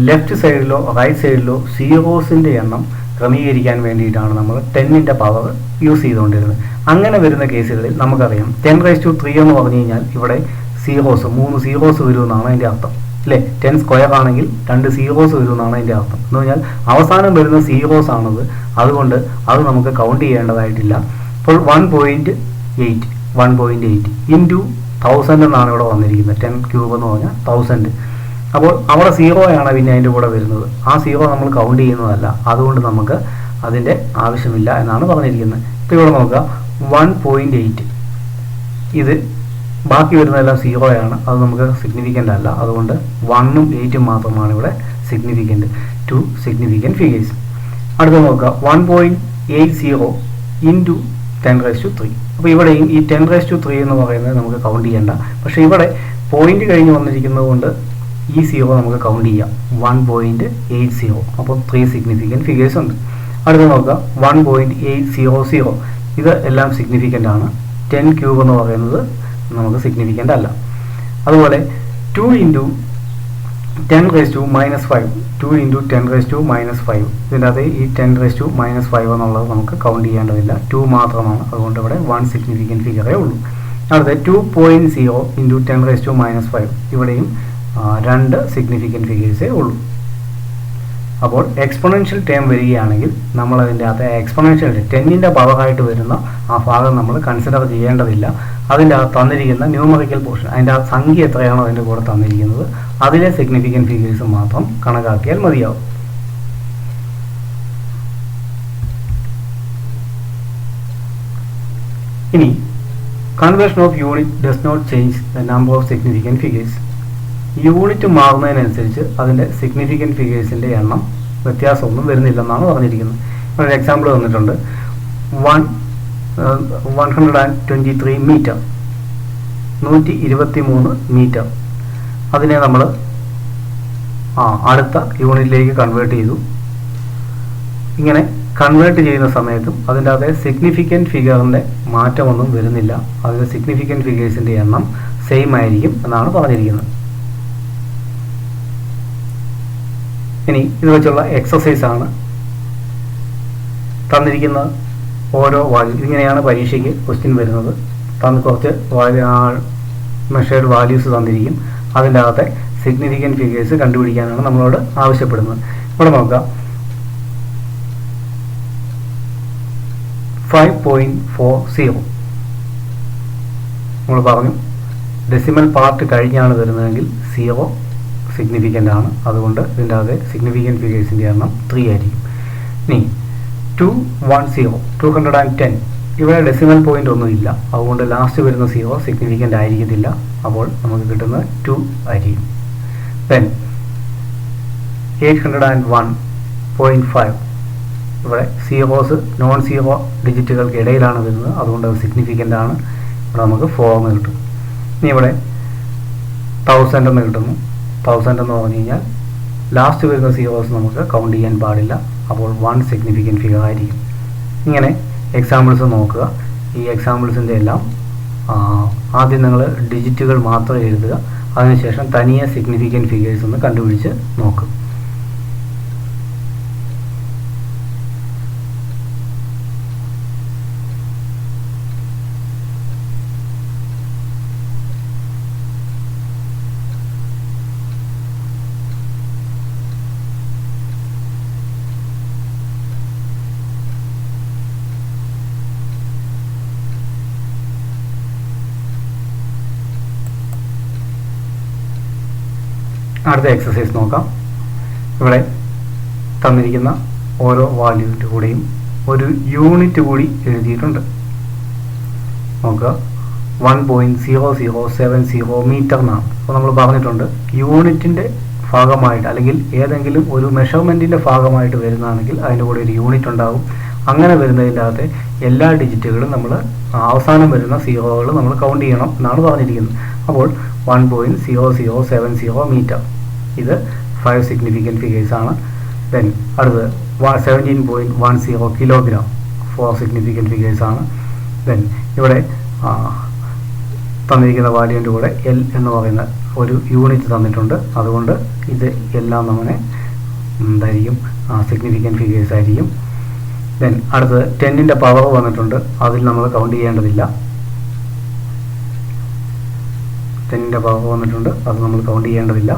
ലെഫ്റ്റ് സൈഡിലോ റൈറ്റ് സൈഡിലോ സീറോസിൻ്റെ എണ്ണം ക്രമീകരിക്കാൻ വേണ്ടിയിട്ടാണ് നമ്മൾ 10ന്റെ പവർ യൂസ് ചെയ്തുകൊണ്ടിരുന്നത്. അങ്ങനെ വരുന്ന കേസുകളിൽ നമുക്കറിയാം 10⁻³ എന്ന് പറഞ്ഞു കഴിഞ്ഞാൽ ഇവിടെ 3 സീറോസ് വരുമെന്നാണ് അതിൻ്റെ അർത്ഥം അല്ലേ? 10 സ്ക്വയർ ആണെങ്കിൽ 2 സീറോസ് വരും എന്നാണ് അതിൻ്റെ അർത്ഥം. എന്ന് പറഞ്ഞാൽ അവസാനം വരുന്ന സീറോസ് ആണത്, അതുകൊണ്ട് അത് നമുക്ക് കൗണ്ട് ചെയ്യേണ്ടതായിട്ടില്ല. അപ്പോൾ 1.8 ഇൻറ്റു 1000 എന്നാണ് ഇവിടെ വന്നിരിക്കുന്നത്. 10 ക്യൂബ് എന്ന് പറഞ്ഞാൽ 1000. അപ്പോൾ അവിടെ സീറോയാണ് പിന്നെ അതിൻ്റെ കൂടെ വരുന്നത്. ആ സീറോ നമ്മൾ കൗണ്ട് ചെയ്യുന്നതല്ല, അതുകൊണ്ട് നമുക്ക് അതിൻ്റെ ആവശ്യമില്ല എന്നാണ് പറഞ്ഞിരിക്കുന്നത്. ഇപ്പോൾ ഇവിടെ നോക്കുക 1.8, ഇത് ബാക്കി വരുന്നതെല്ലാം സീറോയാണ്, അത് നമുക്ക് സിഗ്നിഫിക്കൻ്റ് അല്ല. അതുകൊണ്ട് 1ഉം 8ഉം മാത്രമാണ് ഇവിടെ സിഗ്നിഫിക്കൻ്റ്, 2 സിഗ്നിഫിക്കൻ്റ് ഫിഗേഴ്സ്. അടുത്ത് നോക്കുക 1.80 ഇൻറ്റു 10⁻3. അപ്പോൾ ഇവിടെയും ഈ 10⁻3 എന്ന് പറയുന്നത് നമുക്ക് കൗണ്ട് ചെയ്യേണ്ട. പക്ഷേ ഇവിടെ പോയിന്റ് കഴിഞ്ഞ് വന്നിരിക്കുന്നത് കൊണ്ട് ഈ സീറോ നമുക്ക് കൗണ്ട് ചെയ്യാം, 1.80. അപ്പോൾ 3 സിഗ്നിഫിക്കൻ്റ് ഫിഗേഴ്സ് ഉണ്ട്. അടുത്ത് നോക്കുക 1.800, ഇത് എല്ലാം സിഗ്നിഫിക്കൻ്റ് ആണ്. 10 ക്യൂബ് എന്ന് പറയുന്നത് നമുക്ക് സിഗ്നിഫിക്കൻ്റ് അല്ല. അതുപോലെ 2 ഇൻറ്റു 10⁻⁻5, 2 ഇൻറ്റു 10⁻�5, ഇതിൻ്റെ അത് ഈ 10⁻⁻5 എന്നുള്ളത് നമുക്ക് കൗണ്ട് ചെയ്യേണ്ടതില്ല, 2 മാത്രമാണ്. അതുകൊണ്ട് ഇവിടെ 1 സിഗ്നിഫിക്കൻ്റ് ഫിഗറേ ഉള്ളൂ. അടുത്ത 2.0 ഇൻറ്റു 10⁻⁻5, ഇവിടെയും 2 സിഗ്നിഫിക്കൻ്റ് ഫിഗേഴ്സേ ഉള്ളൂ. അപ്പോൾ എക്സ്പൊണൻഷ്യൽ ടേം വരികയാണെങ്കിൽ നമ്മൾ അതിൻ്റെ അകത്ത് എക്സ്പൊണൻഷ്യൽ 10ൻ്റെ പവറായിട്ട് വരുന്ന ആ ഭാഗം നമ്മൾ കൺസിഡർ ചെയ്യേണ്ടതില്ല. അതിൻ്റെ അകത്ത് തന്നിരിക്കുന്ന ന്യൂമറിക്കൽ പോർഷൻ, അതിൻ്റെ ആ സംഖ്യ എത്രയാണോ അതിൻ്റെ കൂടെ തന്നിരിക്കുന്നത് അതിലെ സിഗ്നിഫിക്കൻ്റ് ഫിഗേഴ്സ് മാത്രം കണക്കാക്കിയാൽ മതിയാവും. ഇനി conversion of unit does not change the number of significant figures. Unit മാറുന്നതിനനുസരിച്ച് അതിൻ്റെ സിഗ്നിഫിക്കൻ്റ് ഫിഗേഴ്സിൻ്റെ എണ്ണം വ്യത്യാസമൊന്നും വരുന്നില്ലെന്നാണ് പറഞ്ഞിരിക്കുന്നത്. ഒരു എക്സാമ്പിൾ തന്നിട്ടുണ്ട്, 123 മീറ്റർ, 123 മീറ്റർ. അതിനെ നമ്മൾ അടുത്ത യൂണിറ്റിലേക്ക് കൺവേർട്ട് ചെയ്തു. ഇങ്ങനെ കൺവേർട്ട് ചെയ്യുന്ന സമയത്തും അതിൻ്റെ അതേ സിഗ്നിഫിക്കൻ്റ് ഫിഗറിൻ്റെ മാറ്റമൊന്നും വരുന്നില്ല. അതിൻ്റെ സിഗ്നിഫിക്കൻ്റ് ഫിഗേഴ്സിൻ്റെ എണ്ണം സെയിം ആയിരിക്കും എന്നാണ് പറഞ്ഞിരിക്കുന്നത്. ഇനി ഇത് വെച്ചുള്ള എക്സസൈസ് ആണ് തന്നിരിക്കുന്ന ഓരോ വാല്യൂ. ഇങ്ങനെയാണ് പരീക്ഷയ്ക്ക് ക്വസ്റ്റ്യൻ വരുന്നത്. കുറച്ച് മെഷേർഡ് വാല്യൂസ് തന്നിരിക്കും, അതിൻ്റെ അകത്തെ സിഗ്നിഫിക്കൻ്റ് ഫിഗേഴ്സ് കണ്ടുപിടിക്കാനാണ് നമ്മളോട് ആവശ്യപ്പെടുന്നത്. ഇവിടെ നോക്കാം 5.40. നമ്മൾ പറഞ്ഞു ഡെസിമൽ പാർട്ട് കഴിഞ്ഞാണ് വരുന്നതെങ്കിൽ 0 സിഗ്നിഫിക്കൻ്റ് ആണ്. അതുകൊണ്ട് ഇതിൻ്റെ അകത്തെ സിഗ്നിഫിക്കൻ്റ് ഫിഗേഴ്സിൻ്റെ എണ്ണം 3 ആയിരിക്കും. ഇനി 210, ഇവിടെ ഡെസിമൽ പോയിന്റ് ഒന്നും ഇല്ല, അതുകൊണ്ട് ലാസ്റ്റ് വരുന്ന 0 സിഗ്നിഫിക്കൻ്റ് ആയിരിക്കത്തില്ല. അപ്പോൾ നമുക്ക് കിട്ടുന്നത് 2 ആയിരിക്കും. ദെൻ 801.5, ഇവിടെ സീറോസ് നോൺ സീറോ ഡിജിറ്റുകൾക്ക് ഇടയിലാണ് വരുന്നത്, അതുകൊണ്ട് അത് സിഗ്നിഫിക്കൻ്റ് ആണ്. ഇവിടെ നമുക്ക് 4 എന്ന് കിട്ടും. ഇനി ഇവിടെ 1000 എന്ന് കിട്ടുന്നു. 1000 എന്ന് പറഞ്ഞു കഴിഞ്ഞാൽ ലാസ്റ്റ് വരുന്ന സീറോസ് നമുക്ക് കൗണ്ട് ചെയ്യാൻ പാടില്ല, അപ്പോൾ 1 സിഗ്നിഫിക്കൻ്റ് ഫിഗർ ആയിരിക്കും. ഇങ്ങനെ എക്സാമ്പിൾസ് നോക്കുക. ഈ എക്സാമ്പിൾസിൻ്റെ എല്ലാം ആദ്യം നിങ്ങൾ ഡിജിറ്റുകൾ മാത്രം എഴുതുക, അതിനുശേഷം തനിയെ സിഗ്നിഫിക്കൻ്റ് ഫിഗേഴ്സ് ഒന്ന് കണ്ടുപിടിച്ച് നോക്കുക. അടുത്ത എക്സസൈസ് നോക്കാം. ഇവിടെ തന്നിരിക്കുന്ന ഓരോ വാല്യൂവിൻ്റെ കൂടെയും ഒരു യൂണിറ്റ് കൂടി എഴുതിയിട്ടുണ്ട്. നോക്കുക 1.0070 മീറ്റർ എന്നാണ്. അപ്പോൾ നമ്മൾ പറഞ്ഞിട്ടുണ്ട് യൂണിറ്റിൻ്റെ ഭാഗമായിട്ട് അല്ലെങ്കിൽ ഏതെങ്കിലും ഒരു മെഷർമെൻറ്റിൻ്റെ ഭാഗമായിട്ട് വരുന്നതാണെങ്കിൽ അതിൻ്റെ കൂടെ ഒരു യൂണിറ്റ് ഉണ്ടാകും. അങ്ങനെ വരുന്നതിൻ്റെ അകത്തെ എല്ലാ ഡിജിറ്റുകളും നമ്മൾ അവസാനം വരുന്ന സീറോകൾ നമ്മൾ കൗണ്ട് ചെയ്യണം എന്നാണ് പറഞ്ഞിരിക്കുന്നത്. അപ്പോൾ 1.0070 മീറ്റർ, ഇത് 5 സിഗ്നിഫിക്കൻ്റ് ഫിഗേഴ്സ് ആണ്. ദെൻ അടുത്ത് 17.10 കിലോഗ്രാം, 4 സിഗ്നിഫിക്കൻ്റ് ഫിഗേഴ്സ് ആണ്. ദെൻ ഇവിടെ തന്നിരിക്കുന്ന വാല്യൂവിൻ്റെ കൂടെ എൽ എന്ന് പറയുന്ന ഒരു യൂണിറ്റ് തന്നിട്ടുണ്ട്, അതുകൊണ്ട് ഇത് എല്ലാം നമ്മളെ എന്തായിരിക്കും സിഗ്നിഫിക്കൻ്റ് ഫിഗേഴ്സ് ആയിരിക്കും. ദെൻ അടുത്തത് 10ൻ്റെ പവർ വന്നിട്ടുണ്ട്, അതിൽ നമ്മൾ കൗണ്ട് ചെയ്യേണ്ടതില്ല. 10ൻ്റെ പവർ വന്നിട്ടുണ്ട്, അത് നമ്മൾ കൗണ്ട് ചെയ്യേണ്ടതില്ല.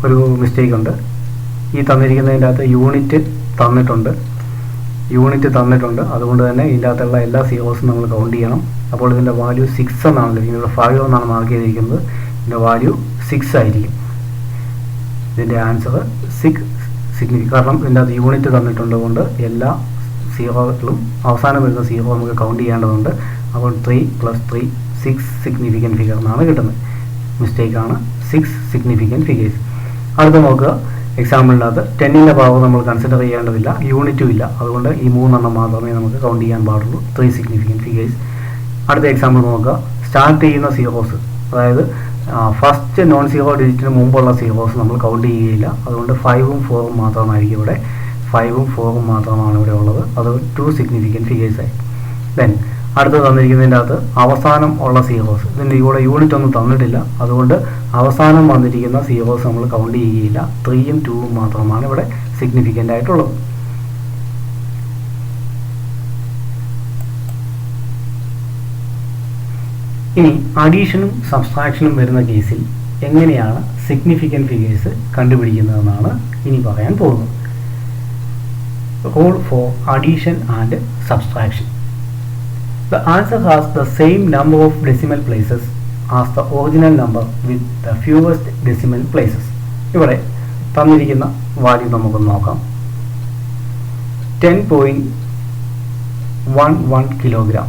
ഒരു മിസ്റ്റേക്ക് ഉണ്ട്. ഈ തന്നിരിക്കുന്നതിൻ്റെ അകത്ത് യൂണിറ്റ് തന്നിട്ടുണ്ട്. അതുകൊണ്ട് തന്നെ ഇതിൻ്റെ അകത്തുള്ള എല്ലാ സീറോസും നമ്മൾ കൗണ്ട് ചെയ്യണം. അപ്പോൾ ഇതിൻ്റെ വാല്യൂ 6 എന്നാണ് ലഭിക്കുന്നത്. ഇവിടെ 5 എന്നാണ് മാർക്ക് ചെയ്തിരിക്കുന്നത്. ഇതിൻ്റെ വാല്യൂ 6 ആയിരിക്കും. ഇതിൻ്റെ ആൻസർ 6 സിഗ്നിഫിക്കൻ. കാരണം ഇതിൻ്റെ അകത്ത് യൂണിറ്റ് തന്നിട്ടുണ്ട് കൊണ്ട് എല്ലാ സീറോകളും അവസാനം വരുന്ന സീറോ നമുക്ക് കൗണ്ട് ചെയ്യേണ്ടതുണ്ട്. അപ്പോൾ 3 + 3 6 സിഗ്നിഫിക്കൻറ്റ് ഫിഗർ എന്നാണ് കിട്ടുന്നത്. മിസ്റ്റേക്കാണ്. 6 സിഗ്നിഫിക്കൻറ്റ് ഫിഗേഴ്സ്. അടുത്ത് നോക്കുക. എക്സാമ്പിളിൻ്റെ അകത്ത് 10ൻ്റെ പവർ നമ്മൾ കൺസിഡർ ചെയ്യേണ്ടതില്ല, യൂണിറ്റും ഇല്ല. അതുകൊണ്ട് ഈ 3 എണ്ണം മാത്രമേ നമുക്ക് കൗണ്ട് ചെയ്യാൻ പാടുള്ളൂ. 3 സിഗ്നിഫിക്കൻറ്റ് ഫിഗേഴ്സ്. അടുത്ത എക്സാമ്പിൾ നോക്കുക. സ്റ്റാർട്ട് ചെയ്യുന്ന സീറോസ്, അതായത് ഫസ്റ്റ് നോൺ സീറോ ഡിജിറ്റിന് മുമ്പുള്ള സീറോസ് നമ്മൾ കൗണ്ട് ചെയ്യുകയില്ല. അതുകൊണ്ട് 5ഉം 4ഉം മാത്രമായിരിക്കും ഇവിടെ. 5ഉം 4ഉം മാത്രമാണ് ഇവിടെ ഉള്ളത്. അത് 2 സിഗ്നിഫിക്കൻറ്റ് ഫിഗേഴ്സായി. ദെൻ അടുത്ത് തന്നിരിക്കുന്നതിൻ്റെ അകത്ത് അവസാനം ഉള്ള സീറോസ്, ഇതിൻ്റെ ഇവിടെ യൂണിറ്റ് ഒന്നും തന്നിട്ടില്ല. അതുകൊണ്ട് അവസാനം വന്നിരിക്കുന്ന സീറോസ് നമ്മൾ കൗണ്ട് ചെയ്യുകയില്ല. 3ഉം 2ഉം മാത്രമാണ് ഇവിടെ സിഗ്നിഫിക്കൻ്റ് ആയിട്ടുള്ളത്. ഇനി അഡീഷനും സബ്സ്ട്രാക്ഷനും വരുന്ന കേസിൽ എങ്ങനെയാണ് സിഗ്നിഫിക്കൻറ്റ് ഫിഗേഴ്സ് കണ്ടുപിടിക്കുന്നതെന്നാണ് ഇനി പറയാൻ പോകുന്നത്. Rule for addition and subtraction. The answer has the same number of decimal places as the original number with the fewest decimal places. ഇവിടെ തന്നിരിക്കുന്ന വാല്യൂ നമുക്കൊന്ന് നോക്കാം. 10.11 കിലോഗ്രാം.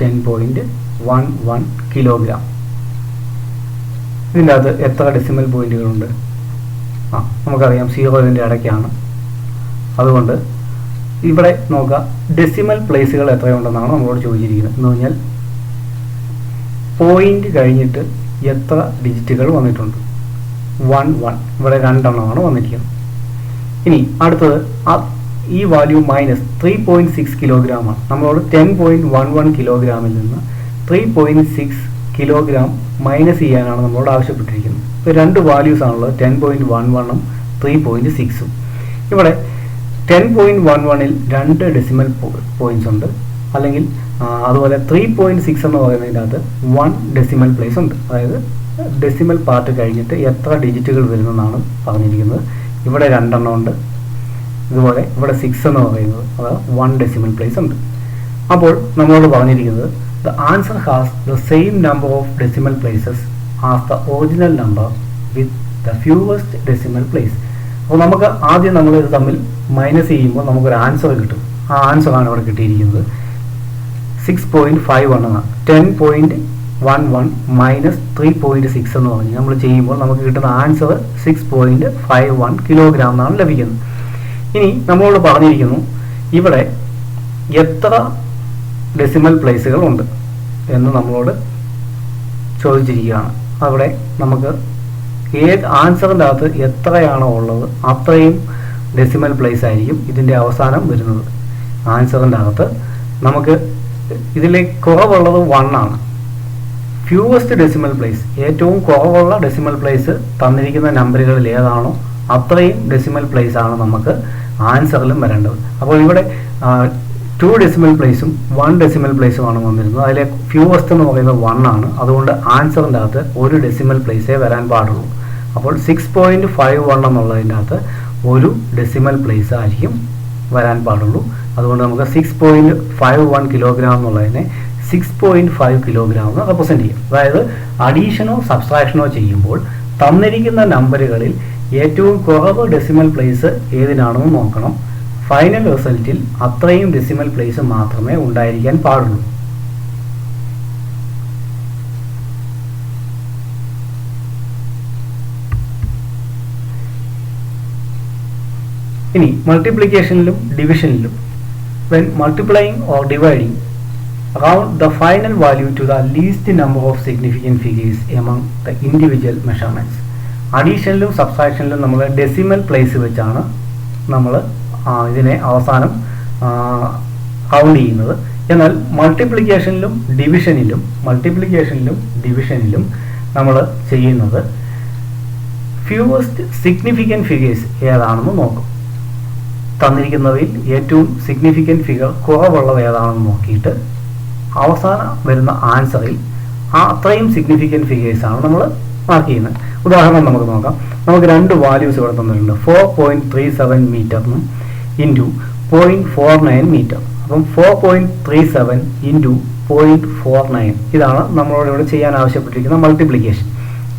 10.11 കിലോഗ്രാം. ഇതിൻ്റെ അകത്ത് എത്ര ഡെസിമൽ പോയിന്റുകളുണ്ട്? നമുക്കറിയാം 0 ഇതിൻ്റെ ഇടയ്ക്കാണ്. അതുകൊണ്ട് ഇവിടെ നോക്കുക, ഡെസിമൽ പ്ലേസുകൾ എത്രയുണ്ടെന്നാണ് നമ്മളോട് ചോദിച്ചിരിക്കുന്നത്. എന്ന് പറഞ്ഞാൽ പോയിന്റ് കഴിഞ്ഞിട്ട് എത്ര ഡിജിറ്റുകൾ വന്നിട്ടുണ്ട്? 1 ഇവിടെ 2 എണ്ണമാണ് വന്നിരിക്കുന്നത്. ഇനി അടുത്തത് ഈ വാല്യൂ മൈനസ് 3.6 കിലോഗ്രാമാണ്. നമ്മളോട് 10.11 കിലോഗ്രാമിൽ നിന്ന് 3.6 കിലോഗ്രാം മൈനസ് ചെയ്യാനാണ് നമ്മളോട് ആവശ്യപ്പെട്ടിരിക്കുന്നത്. ഇപ്പോൾ 2 വാല്യൂസ് ആണുള്ളത്, 10.11ഉം 3.6ഉം. ഇവിടെ 10.11ൽ 2 ഡെസിമൽ പോയിന്റ്സ് ഉണ്ട്. അല്ലെങ്കിൽ അതുപോലെ 3.6 എന്ന് പറയുന്നതിൻ്റെ അകത്ത് 1 ഡെസിമൽ പ്ലേസ് ഉണ്ട്. അതായത് ഡെസിമൽ പാർട്ട് കഴിഞ്ഞിട്ട് എത്ര ഡിജിറ്റുകൾ വരുന്നതെന്നാണ് പറഞ്ഞിരിക്കുന്നത്. ഇവിടെ 2 എണ്ണം ഉണ്ട്. ഇതുപോലെ ഇവിടെ 6 എന്ന് പറയുന്നത് അതായത് 1 ഡെസിമൽ പ്ലേസ് ഉണ്ട്. അപ്പോൾ നമ്മളോട് പറഞ്ഞിരിക്കുന്നത് the answer has the same number of decimal places as the original number with the fewest decimal place. അപ്പോൾ നമുക്ക് ആദ്യം നമ്മൾ ഇത് തമ്മിൽ മൈനസ് ചെയ്യുമ്പോൾ നമുക്കൊരു ആൻസർ കിട്ടും. ആ ആൻസറാണ് ഇവിടെ കിട്ടിയിരിക്കുന്നത്. 6.51 എന്നാണ്. 10.11 മൈനസ് 3.6 എന്ന് പറഞ്ഞ് നമ്മൾ ചെയ്യുമ്പോൾ നമുക്ക് കിട്ടുന്ന ആൻസർ 6.51 കിലോഗ്രാം എന്നാണ് ലഭിക്കുന്നത്. ഇനി നമ്മളോട് പറഞ്ഞിരിക്കുന്നു ഇവിടെ എത്ര ഡെസിമൽ പ്ലേസുകൾ ഉണ്ട് എന്ന് നമ്മളോട് ചോദിച്ചിരിക്കുകയാണ്. അവിടെ നമുക്ക് ഏത് ആൻസറിൻ്റെ അകത്ത് എത്രയാണോ ഉള്ളത് അത്രയും ഡെസിമൽ പ്ലേസ് ആയിരിക്കും ഇതിൻ്റെ അവസാനം വരുന്നത്. ആൻസറിൻ്റെ അകത്ത് നമുക്ക് ഇതിലെ കുറവുള്ളത് 1 ആണ്. ഫ്യൂവസ്റ്റ് ഡെസിമൽ പ്ലേസ്, ഏറ്റവും കുറവുള്ള ഡെസിമൽ പ്ലേസ് തന്നിരിക്കുന്ന നമ്പറുകളിൽ ഏതാണോ അത്രയും ഡെസിമൽ പ്ലേസ് ആണ് നമുക്ക് ആൻസറിലും വരേണ്ടത്. അപ്പോൾ ഇവിടെ 2 ഡെസിമൽ പ്ലേസും 1 ഡെസിമൽ പ്ലേസുമാണ് വന്നിരുന്നത്. അതിലെ ഫ്യൂവസ്റ്റ് എന്ന് പറയുന്നത് 1 ആണ്. അതുകൊണ്ട് ആൻസറിൻ്റെ അകത്ത് 1 ഡെസിമൽ പ്ലേസേ വരാൻ പാടുള്ളൂ. അപ്പോൾ 6.51 എന്നുള്ളതിൻ്റെ അകത്ത് 1 ഡെസിമൽ പ്ലേസ് ആയിരിക്കും വരാൻ പാടുള്ളൂ. അതുകൊണ്ട് നമുക്ക് 6.51 കിലോഗ്രാം എന്നുള്ളതിനെ 6.5 കിലോഗ്രാം എന്ന് റെപ്രസെൻറ്റ് ചെയ്യും. അതായത് അഡീഷനോ സബ്സ്ട്രാക്ഷനോ ചെയ്യുമ്പോൾ തന്നിരിക്കുന്ന നമ്പറുകളിൽ ഏറ്റവും കുറവ് ഡെസിമൽ പ്ലേസ് ഏതിനാണെന്ന് നോക്കണം. ഫൈനൽ റിസൾട്ടിൽ അത്രയും ഡെസിമൽ പ്ലേസ് മാത്രമേ ഉണ്ടായിരിക്കാൻ പാടുള്ളൂ. ഇനി മൾട്ടിപ്ലിക്കേഷനിലും ഡിവിഷനിലും when multiplying or dividing, round the final value to the least number of significant figures among the individual measurements. അഡീഷനിലും സബ്സ്ട്രാക്ഷനിലും നമ്മൾ ഡെസിമൽ പ്ലേസ് വെച്ചാണ് നമ്മൾ ഇതിനെ അവസാനം കൗണ്ട് ചെയ്യുന്നത്. എന്നാൽ മൾട്ടിപ്ലിക്കേഷനിലും ഡിവിഷനിലും നമ്മൾ ചെയ്യുന്നത് ഫ്യൂവസ്റ്റ് സിഗ്നിഫിക്കൻറ്റ് ഫിഗേഴ്സ് ഏതാണെന്ന് നോക്കും. തന്നിരിക്കുന്നവയിൽ ഏറ്റവും സിഗ്നിഫിക്കൻറ്റ് ഫിഗർ കുറവുള്ളത് ഏതാണെന്ന് നോക്കിയിട്ട് അവസാനം വരുന്ന ആൻസറിൽ അത്രയും സിഗ്നിഫിക്കൻറ്റ് ഫിഗേഴ്സാണ് നമ്മൾ മാർക്ക് ചെയ്യുന്നത്. ഉദാഹരണം നമുക്ക് നോക്കാം. നമുക്ക് രണ്ട് വാല്യൂസ് ഇവിടെ തന്നിട്ടുണ്ട്. 4.37 മീറ്ററിനും ഇൻറ്റു 0.49 മീറ്റർ. അപ്പം 4.37 ഇൻറ്റു 0.49 ഇതാണ് നമ്മളോട് ഇവിടെ ചെയ്യാൻ ആവശ്യപ്പെട്ടിരിക്കുന്ന മൾട്ടിപ്ലിക്കേഷൻ.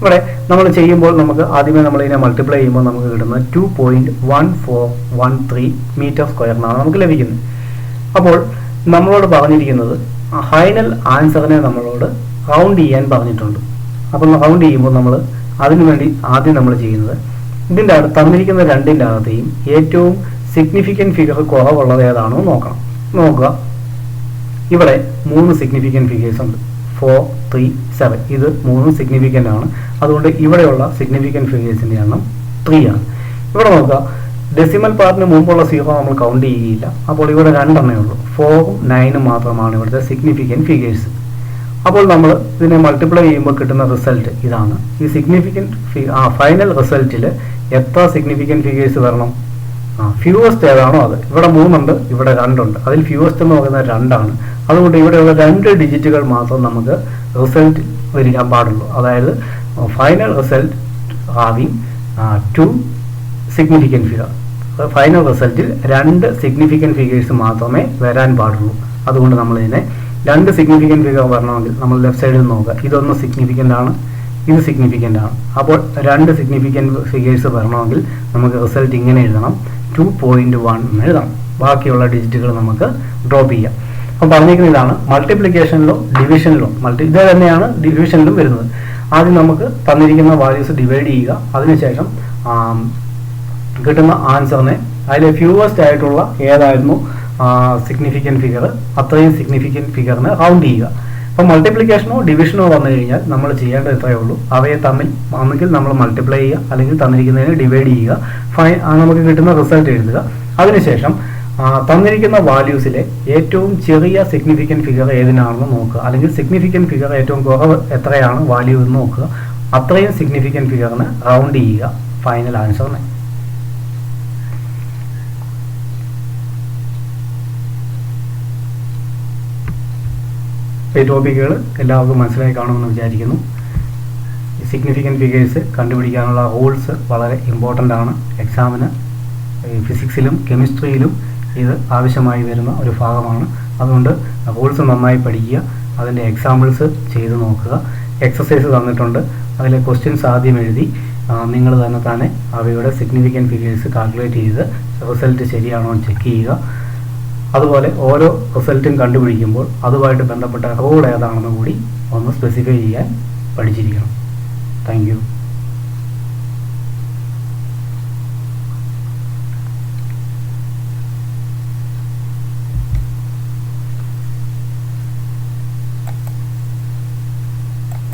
ഇവിടെ നമ്മൾ ചെയ്യുമ്പോൾ നമുക്ക് ആദ്യമേ നമ്മൾ ഇതിനെ മൾട്ടിപ്ലൈ ചെയ്യുമ്പോൾ നമുക്ക് കിട്ടുന്നത് 2.1413 മീറ്റർ സ്ക്വയറിനാണ് നമുക്ക് ലഭിക്കുന്നത്. അപ്പോൾ നമ്മളോട് പറഞ്ഞിരിക്കുന്നത് ഫൈനൽ ആൻസറിനെ നമ്മളോട് റൗണ്ട് ചെയ്യാൻ പറഞ്ഞിട്ടുണ്ട്. അപ്പം റൗണ്ട് ചെയ്യുമ്പോൾ നമ്മൾ അതിനുവേണ്ടി ആദ്യം നമ്മൾ ചെയ്യുന്നത് ഇതിൻ്റെ അകത്ത് തന്നിരിക്കുന്ന രണ്ടിൻ്റെ അകത്തെയും ഏറ്റവും സിഗ്നിഫിക്കൻറ്റ് ഫിഗർ കുറവുള്ളത് ഏതാണോ നോക്കുക. ഇവിടെ 3 സിഗ്നിഫിക്കൻറ്റ് ഫിഗേഴ്സ് ഉണ്ട്. 4, 3, 7 ഇത് 3 സിഗ്നിഫിക്കൻ്റ് ആണ്. അതുകൊണ്ട് ഇവിടെയുള്ള സിഗ്നിഫിക്കൻറ്റ് ഫിഗേഴ്സിൻ്റെ എണ്ണം 3 ആണ്. ഇവിടെ നോക്കുക, ഡെസിമൽ പാർട്ടിന് മുമ്പുള്ള 0 നമ്മൾ കൗണ്ട് ചെയ്യുകയില്ല. അപ്പോൾ ഇവിടെ 2 എണ്ണേ ഉള്ളൂ. 4ഉം 9ഉം മാത്രമാണ് ഇവിടുത്തെ സിഗ്നിഫിക്കൻറ്റ് ഫിഗേഴ്സ്. അപ്പോൾ നമ്മൾ ഇതിനെ മൾട്ടിപ്ലൈ ചെയ്യുമ്പോൾ കിട്ടുന്ന റിസൾട്ട് ഇതാണ്. ഈ സിഗ്നിഫിക്കൻറ്റ് ഫൈനൽ റിസൾട്ടിൽ എത്ര സിഗ്നിഫിക്കൻറ്റ് ഫിഗേഴ്സ് വരണം? ഫ്യൂവസ്റ്റ് ഏതാണോ അത്. ഇവിടെ 3 ഉണ്ട്, ഇവിടെ 2 ഉണ്ട്. അതിൽ ഫ്യൂവസ്റ്റ് എന്ന് പറയുന്നത് 2 ആണ്. അതുകൊണ്ട് ഇവിടെയുള്ള 2 ഡിജിറ്റുകൾ മാത്രം നമുക്ക് റിസൾട്ട് വരിക്കാൻ പാടുള്ളൂ. അതായത് final result having 2 significant figure. Final റിസൾട്ടിൽ 2 സിഗ്നിഫിക്കൻറ്റ് ഫിഗേഴ്സ് മാത്രമേ വരാൻ പാടുള്ളൂ. അതുകൊണ്ട് നമ്മൾ ഇതിനെ 2 സിഗ്നിഫിക്കൻറ്റ് ഫിഗർ വരണമെങ്കിൽ നമ്മൾ ലെഫ്റ്റ് സൈഡിൽ നോക്കുക. ഇതൊന്ന് സിഗ്നിഫിക്കൻ്റ് ആണ്, ഇത് സിഗ്നിഫിക്കൻ്റ് ആണ്. അപ്പോൾ 2 സിഗ്നിഫിക്കൻറ്റ് ഫിഗേഴ്സ് വരണമെങ്കിൽ നമുക്ക് റിസൾട്ട് ഇങ്ങനെ എഴുതണം, 2.1 എന്ന് എഴുതണം. ബാക്കിയുള്ള ഡിജിറ്റുകൾ നമുക്ക് ഡ്രോപ്പ് ചെയ്യാം. അപ്പം പറഞ്ഞിരിക്കുന്ന ഇതാണ്. മൾട്ടിപ്ലിക്കേഷനിലോ ഡിവിഷനിലോ ഇതേ തന്നെയാണ് ഡിവിഷനിലും വരുന്നത്. ആദ്യം നമുക്ക് തന്നിരിക്കുന്ന വാല്യൂസ് ഡിവൈഡ് ചെയ്യുക. അതിനുശേഷം കിട്ടുന്ന ആൻസറിനെ അതിലെ ഫ്യൂവസ്റ്റ് ആയിട്ടുള്ള ഏതായിരുന്നു സിഗ്നിഫിക്കൻറ്റ് ഫിഗർ അത്രയും സിഗ്നിഫിക്കൻറ്റ് ഫിഗറിന് റൗണ്ട് ചെയ്യുക. അപ്പോൾ മൾട്ടിപ്ലിക്കേഷനോ ഡിവിഷനോ വന്നു കഴിഞ്ഞാൽ നമ്മൾ ചെയ്യേണ്ടത് ഇത്രയേ ഉള്ളൂ. അവയെ തമ്മിൽ ഒന്നുകിൽ നമ്മൾ മൾട്ടിപ്ലൈ ചെയ്യുക, അല്ലെങ്കിൽ തന്നിരിക്കുന്നതിന് ഡിവൈഡ് ചെയ്യുക. നമുക്ക് കിട്ടുന്ന റിസൾട്ട് എഴുതുക. അതിനുശേഷം തന്നിരിക്കുന്ന വാല്യൂസിലെ ഏറ്റവും ചെറിയ സിഗ്നിഫിക്കൻറ്റ് ഫിഗർ ഏതിനാണെന്ന് നോക്കുക, അല്ലെങ്കിൽ സിഗ്നിഫിക്കൻറ്റ് ഫിഗർ ഏറ്റവും കുറവ് എത്രയാണ് വാല്യൂ എന്ന് നോക്കുക. അത്രയും സിഗ്നിഫിക്കൻറ്റ് ഫിഗറിന് റൗണ്ട് ചെയ്യുക ഫൈനൽ ആൻസറിനെ. ഈ ടോപ്പിക്കുകൾ എല്ലാവർക്കും മനസ്സിലായി കാണുമെന്ന് വിചാരിക്കുന്നു. സിഗ്നിഫിക്കൻറ്റ് ഫിഗേഴ്സ് കണ്ടുപിടിക്കാനുള്ള റൂൾസ് വളരെ ഇമ്പോർട്ടൻ്റ് ആണ്. എക്സാമിന് ഫിസിക്സിലും കെമിസ്ട്രിയിലും ഇത് ആവശ്യമായി വരുന്ന ഒരു ഭാഗമാണ്. അതുകൊണ്ട് റൂൾസ് നന്നായി പഠിക്കുക, അതിൻ്റെ എക്സാമ്പിൾസ് ചെയ്ത് നോക്കുക. എക്സസൈസ് തന്നിട്ടുണ്ട്, അതിലെ ക്വസ്റ്റ്യൻസ് ആദ്യം എഴുതി നിങ്ങൾ തന്നെ അവയുടെ സിഗ്നിഫിക്കൻറ്റ് ഫിഗേഴ്സ് കാൽക്കുലേറ്റ് ചെയ്ത് റിസൾട്ട് ശരിയാണോ എന്ന് ചെക്ക് ചെയ്യുക. അതുപോലെ ഓരോ റിസൾട്ടും കണ്ടുപിടിക്കുമ്പോൾ അതുമായിട്ട് ബന്ധപ്പെട്ട റൂൾ ഏതാണെന്ന് കൂടി ഒന്ന് സ്പെസിഫൈ ചെയ്യാൻ പഠിച്ചിരിക്കണം.